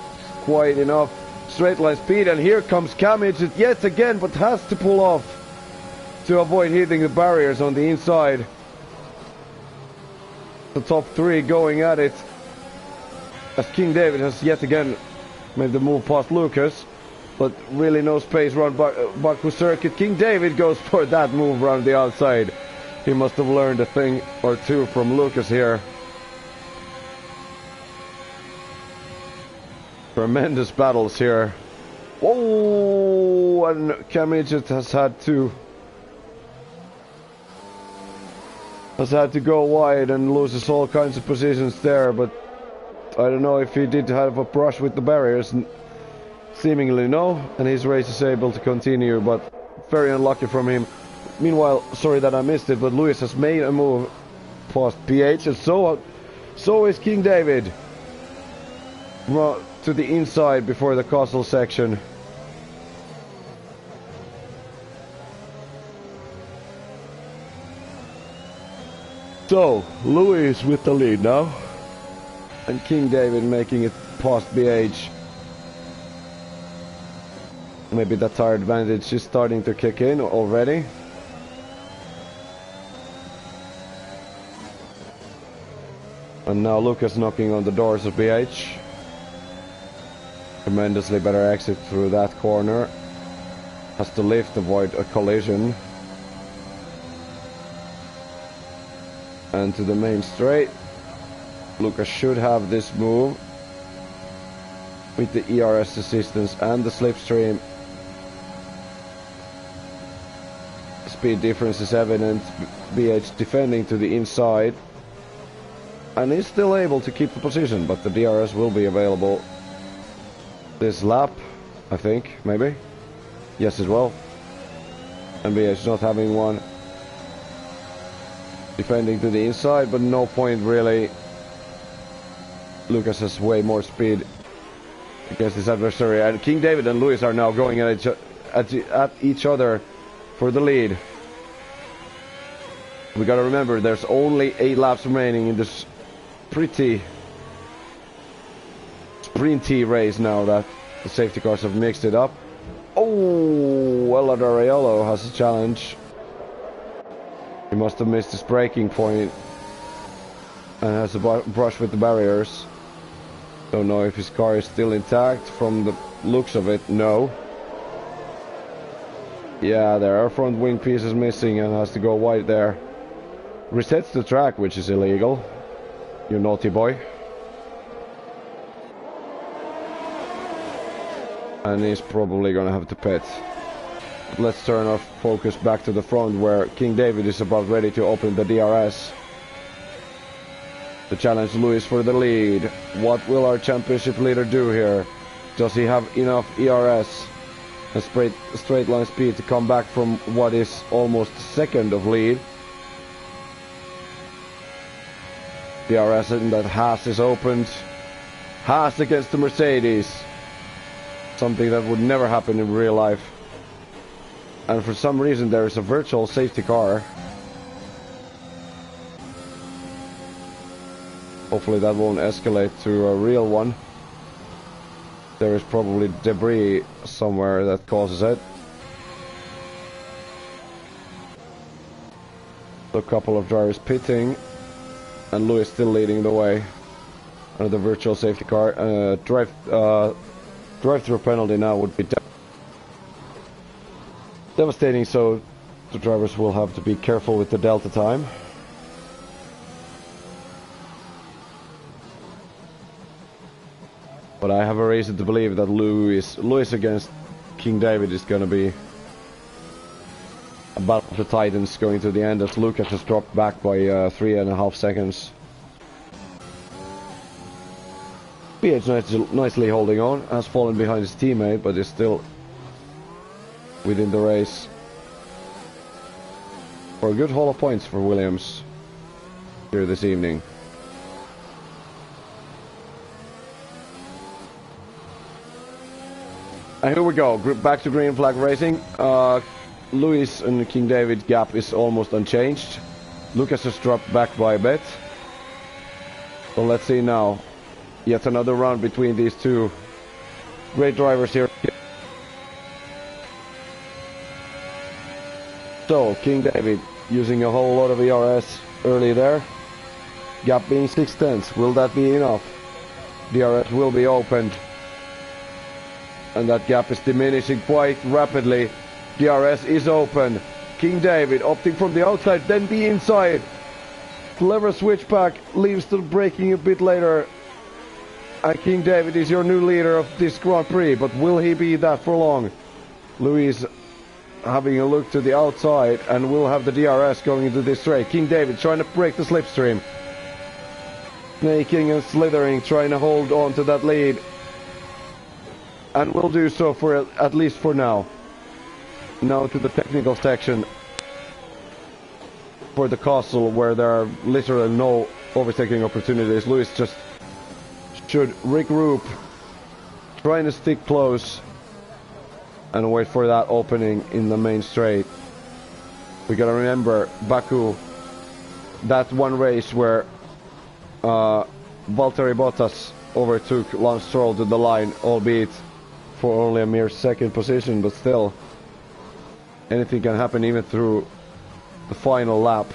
quite enough straight line speed. And here comes Kamich yet again, but has to pull off to avoid hitting the barriers on the inside. The top three going at it, as King David has yet again made the move past Lucas, but really no space around Baku circuit. King David goes for that move around the outside. He must have learned a thing or two from Lucas here. Tremendous battles here. Oh, and Kamich has had to go wide and loses all kinds of positions there, but I don't know if he did have a brush with the barriers. Seemingly no, and his race is able to continue, but very unlucky from him. Meanwhile, sorry that I missed it, but Lewis has made a move past PH, and so is King David to the inside before the castle section. So, Lewis with the lead now, and King David making it past BH. Maybe that tire advantage is starting to kick in already. And now Lucas knocking on the doors of BH. Tremendously better exit through that corner. Has to lift to avoid a collision. And to the main straight. Lucas should have this move with the ERS assistance and the slipstream. Speed difference is evident. BH defending to the inside. And he's still able to keep the position, but the DRS will be available this lap, I think, maybe. Yes, as well. And BH not having one. Defending to the inside, but no point really. Lucas has way more speed against his adversary, and King David and Lewis are now going at each other for the lead. We gotta remember there's only 8 laps remaining in this pretty sprinty race now that the safety cars have mixed it up. Oh, ALR has a challenge. He must have missed his braking point and has a brush with the barriers. Don't know if his car is still intact from the looks of it. No. Yeah, there are front wing pieces missing and has to go wide there. Resets the track, which is illegal. You naughty boy. And he's probably gonna have to pit. But let's turn our focus back to the front where King David is about ready to open the DRS. To challenge Lewis for the lead. What will our championship leader do here? Does he have enough ERS and straight line speed to come back from what is almost second of lead? DRS and that Haas is opened. Haas against the Mercedes. Something that would never happen in real life. And for some reason there is a virtual safety car. Hopefully that won't escalate to a real one. There is probably debris somewhere that causes it. A couple of drivers pitting. And Lewis still leading the way. Under the virtual safety car. Drive-through penalty now would be devastating, so the drivers will have to be careful with the delta time. But I have a reason to believe that Lewis against King David is going to be a battle of the Titans going to the end, as Lucas has dropped back by 3.5 seconds. PH nicely holding on, has fallen behind his teammate, but is still within the race. For a good haul of points for Williams here this evening. And here we go, back to green flag racing. Lewis and King David gap is almost unchanged. Lucas has dropped back by a bit. So let's see now. Yet another round between these two great drivers here. So, King David using a whole lot of ERS early there. Gap being 6/10. Will that be enough? DRS will be opened. And that gap is diminishing quite rapidly. DRS is open. King David opting from the outside, then the inside. Clever switchback, leaves the braking a bit later. And King David is your new leader of this Grand Prix, but will he be that for long? Luis having a look to the outside, and will have the DRS going into this straight. King David trying to break the slipstream. Snaking and slithering, trying to hold on to that lead. And will do so for at least for now. Now to the technical section for the castle, where there are literally no overtaking opportunities. Luis just should regroup, trying to stick close and wait for that opening in the main straight. We gotta remember Baku, that one race where Valtteri Bottas overtook Lance Stroll to the line, albeit for only a mere second position, but still anything can happen even through the final lap.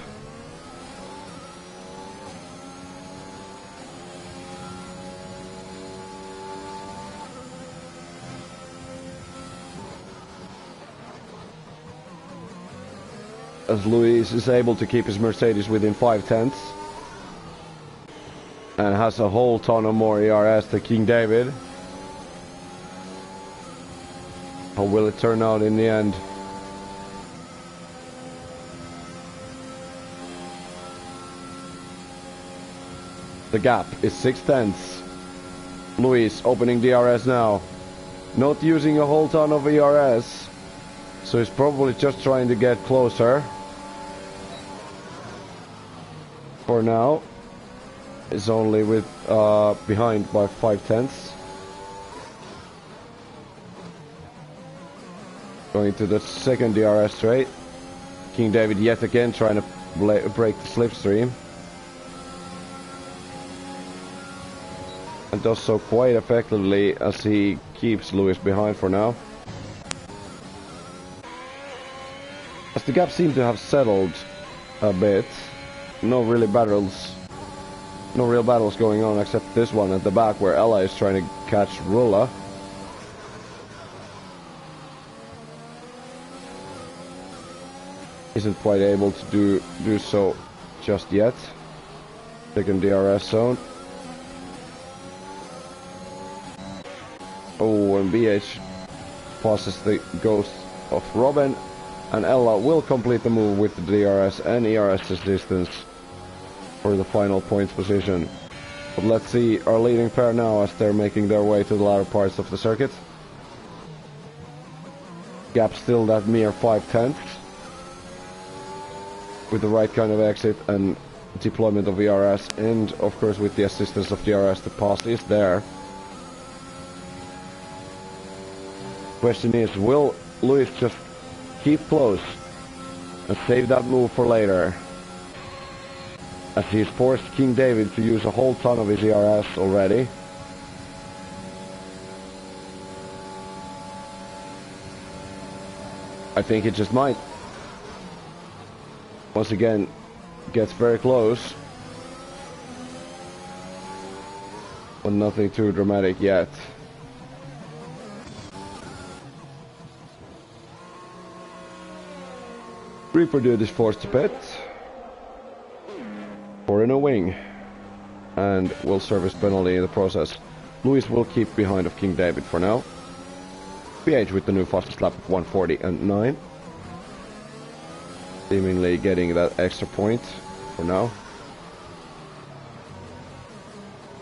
As Luis is able to keep his Mercedes within 5/10 and has a whole ton of more ERS than King David. How will it turn out in the end? The gap is 6/10. Luis opening DRS now. Not using a whole ton of ERS, so he's probably just trying to get closer. For now, is only with behind by 5/10. Going to the second DRS straight. King David yet again trying to break the slipstream. And does so quite effectively as he keeps Luis behind for now. As the gap seemed to have settled a bit, no real battles going on except this one at the back where Ella is trying to catch Rulla. Isn't quite able to do so just yet. Second DRS zone. Oh, and BH passes the ghost of Robin, and Ella will complete the move with the DRS and ERS distance for the final points position. But let's see our leading pair now as they're making their way to the latter parts of the circuit. Gap still that mere 5/10. With the right kind of exit and deployment of ERS, and of course with the assistance of DRS, the pass is there. Question is, will Luis just keep close and save that move for later? As he's forced King David to use a whole ton of his ERS already. I think he just might. Once again, gets very close. But nothing too dramatic yet. Reaper Dude is forced to pit. 4 in a wing. And will service penalty in the process. Luis will keep behind of King David for now. PH with the new fastest lap of 1:40 and 9. Seemingly getting that extra point for now.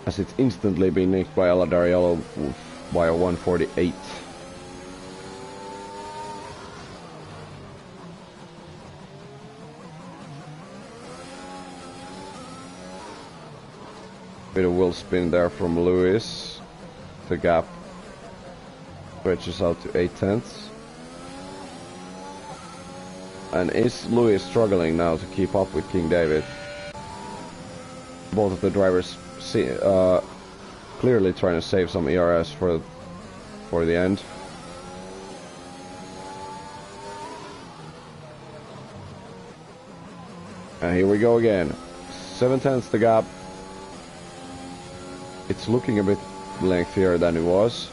As it's instantly being nicked by Aladariello by a 1:48. Bit of wheel spin there from Luis. The gap stretches out to 8/10. And is Lewis struggling now to keep up with King David? Both of the drivers clearly trying to save some ERS for the end. And here we go again. 7/10 the gap. It's looking a bit lengthier than it was.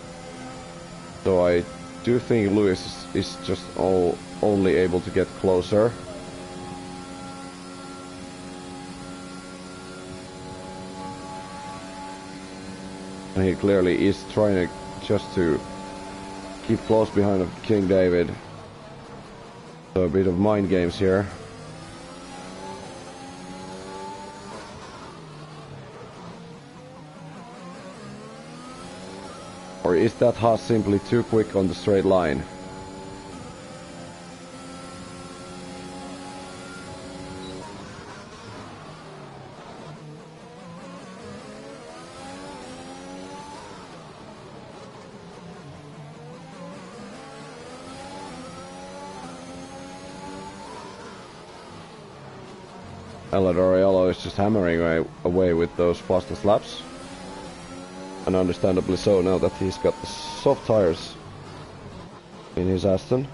So I do think Lewis is just only able to get closer. And he clearly is trying to keep close behind of King David. So a bit of mind games here. Or is that Haas simply too quick on the straight line? ALR is just hammering away with those fastest laps. And understandably so, now that he's got the soft tires in his Aston.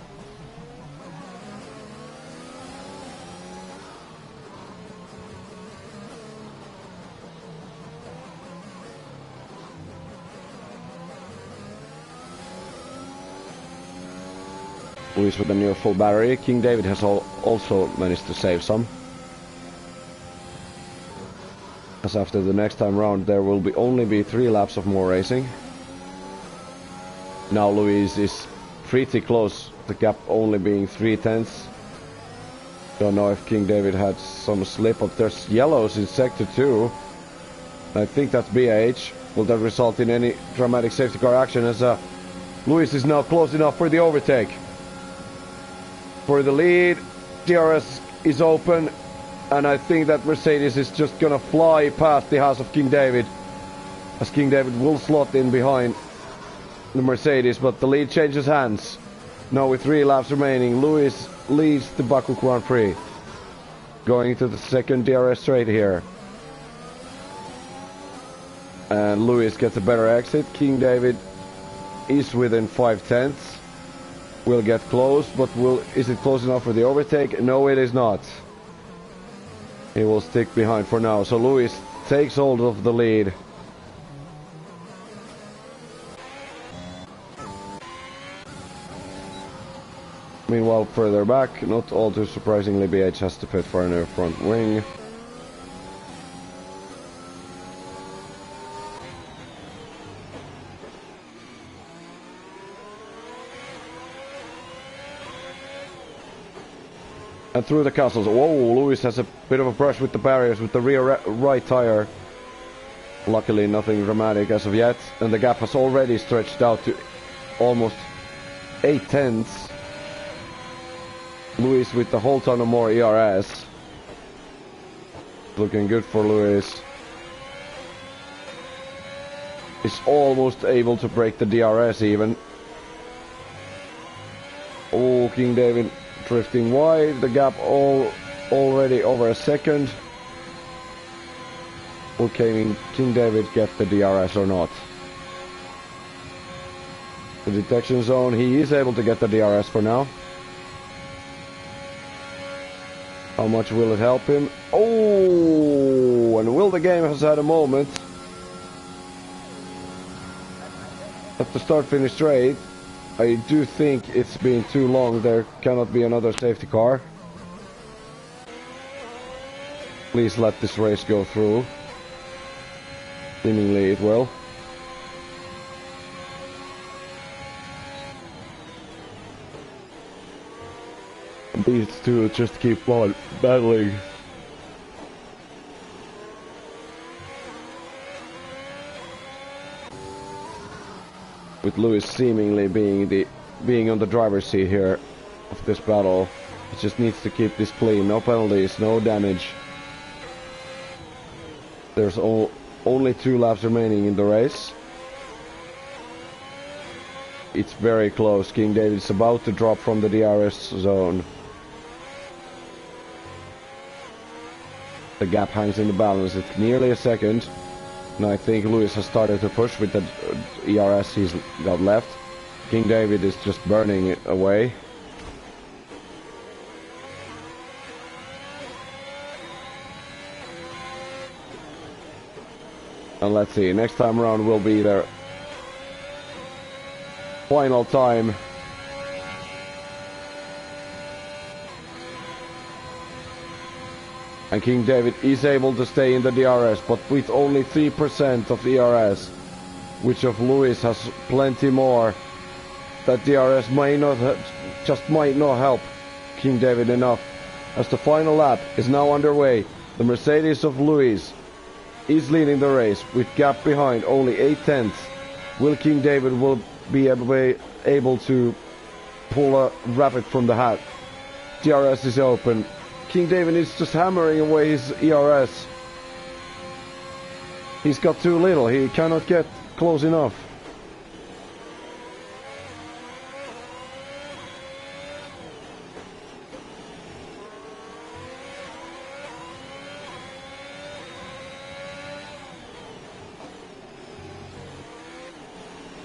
Lewis with a near full battery. King David has also managed to save some. As after the next time round there will only be 3 laps of more racing. Now Lewis is pretty close, the gap only being 3/10. Don't know if King David had some slip up. There's yellows in sector 2. I think that's BH. Will that result in any dramatic safety car action, as Lewis is now close enough for the overtake. For the lead, DRS is open. And I think that Mercedes is just gonna fly past the house of King David, as King David will slot in behind the Mercedes, but the lead changes hands. Now with 3 laps remaining, Lewis leads the Baku Grand Prix, going to the second DRS straight here. And Lewis gets a better exit. King David is within 5/10. Will get close, but is it close enough for the overtake? No, it is not. He will stick behind for now, so Lewis takes hold of the lead. Meanwhile, further back, not all too surprisingly, BH has to pit for a new front wing. And through the castles. Whoa, Lewis has a bit of a brush with the barriers with the rear right tire. Luckily nothing dramatic as of yet. And the gap has already stretched out to almost 8/10. Lewis with the whole ton of more ERS. Looking good for Lewis. Is almost able to break the DRS even. Oh, King David drifting wide, the gap already over a second. Will King David get the DRS or not? The detection zone, he is able to get the DRS for now. How much will it help him? Oh, and Will the Game has had a moment. At the start-finish straight, I do think it's been too long. There cannot be another safety car. Please let this race go through. Seemingly it will. These two just keep on battling. With Lewis seemingly being on the driver's seat here of this battle. He just needs to keep this clean. No penalties, no damage. There's only 2 laps remaining in the race. It's very close. King David is about to drop from the DRS zone. The gap hangs in the balance. It's nearly a second. And I think Lewis has started to push with the ERS he's got left. King David is just burning it away. And let's see, next time around will be their final time. And King David is able to stay in the DRS, but with only 3% of ERS, which of Lewis has plenty more. That DRS might not help King David enough. As the final lap is now underway, the Mercedes of Lewis is leading the race with gap behind only 8/10. Will King David be able to pull a rabbit from the hat? DRS is open. King David is just hammering away his ERS. He's got too little. He cannot get close enough.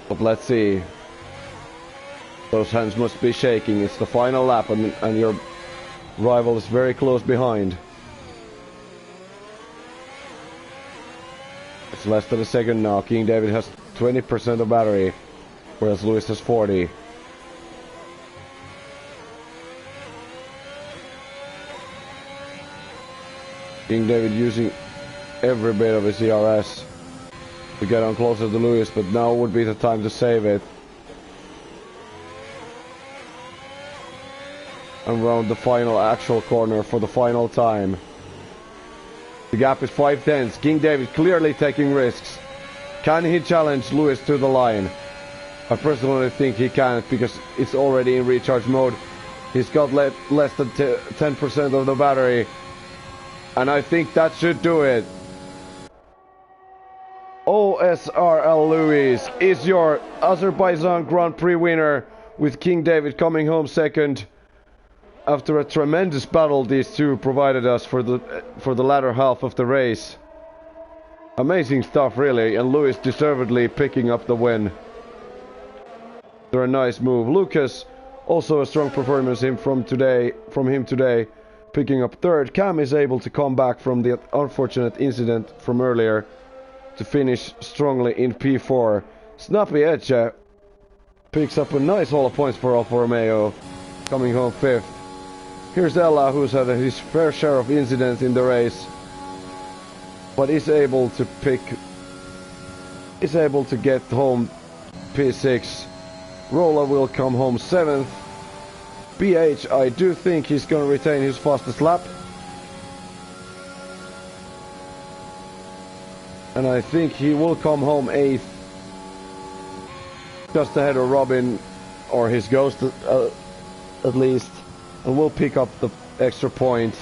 But let's see. Those hands must be shaking. It's the final lap and your rival is very close behind. It's less than a second now. King David has 20% of battery, whereas Lewis has 40. King David using every bit of his ERS to get on closer to Lewis, but now would be the time to save it. And round the final actual corner for the final time. The gap is 5/10. King David clearly taking risks. Can he challenge Lewis to the line? I personally think he can't, because it's already in recharge mode. He's got less than 10% of the battery. And I think that should do it. OSRL Lewis is your Azerbaijan Grand Prix winner, with King David coming home second. After a tremendous battle these two provided us for the latter half of the race. Amazing stuff really, and Lewis deservedly picking up the win. They're a nice move. Lucas, also a strong performance from him today, picking up third. Cam is able to come back from the unfortunate incident from earlier to finish strongly in P4. Snappy Etche picks up a nice haul of points for Alfa Romeo, coming home fifth. Here's Ella, who's had his fair share of incidents in the race, but is able to get home P6. Rolla will come home 7th. BH, I do think he's gonna retain his fastest lap. And I think he will come home 8th. Just ahead of Robin, or his ghost at least. And will pick up the extra point.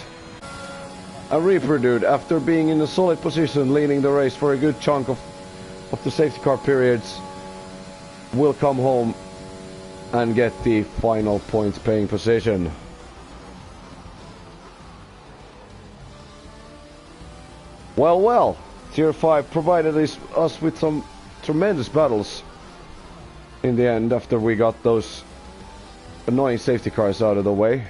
And Reaper Dude, after being in a solid position leading the race for a good chunk of the safety car periods, will come home and get the final points paying position. Well, Tier 5 provided us with some tremendous battles in the end after we got those annoying safety cars out of the way.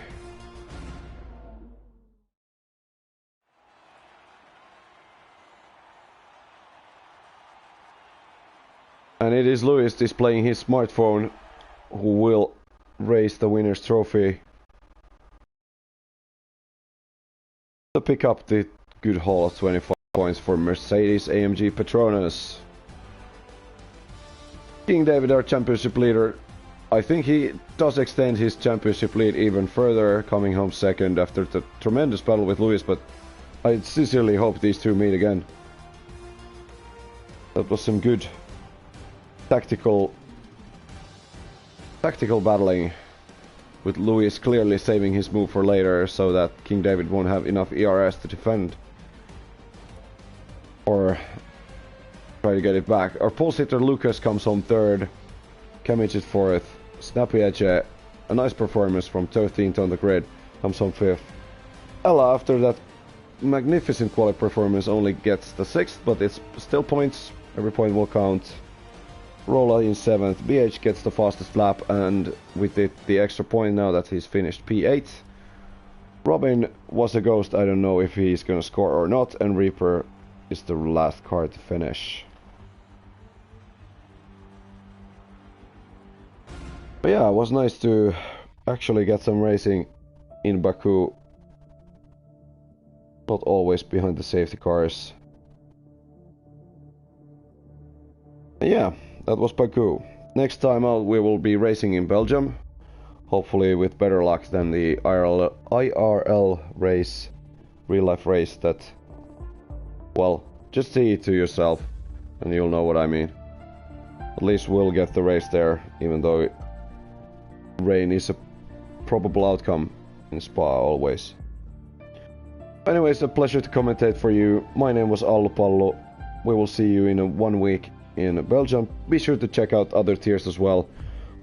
And it is Lewis displaying his smartphone who will raise the winner's trophy to pick up the good haul of 25 points for Mercedes AMG Petronas. King David, our championship leader, I think he does extend his championship lead even further, coming home second after the tremendous battle with Lewis, but I sincerely hope these two meet again. That was some good tactical battling, with Lewis clearly saving his move for later so that King David won't have enough ERS to defend or try to get it back. Our pole sitter Lucas comes home third, Kamic is fourth, Snappy Edge, a nice performance from 13th on the grid, comes home fifth. Ella, after that magnificent quality performance only gets the 6th, but it's still points. Every point will count. Rolla in 7th. BH gets the fastest lap, and with the extra point now that he's finished P8. Robin was a ghost. I don't know if he's gonna score or not, and Reaper is the last car to finish. But yeah, it was nice to actually get some racing in Baku. Not always behind the safety cars. And yeah, that was Baku. Next time out we will be racing in Belgium. Hopefully with better luck than the IRL race, real life race that, well, just see it to yourself and you'll know what I mean. At least we'll get the race there, even though rain is a probable outcome in Spa always. Anyways, a pleasure to commentate for you. My name was Allo Pallo. We will see you in 1 week in Belgium. Be sure to check out other tiers as well.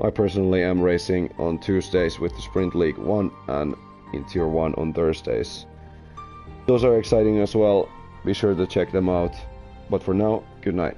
I personally am racing on Tuesdays with the Sprint League 1 and in Tier 1 on Thursdays. Those are exciting as well. Be sure to check them out. But for now, good night.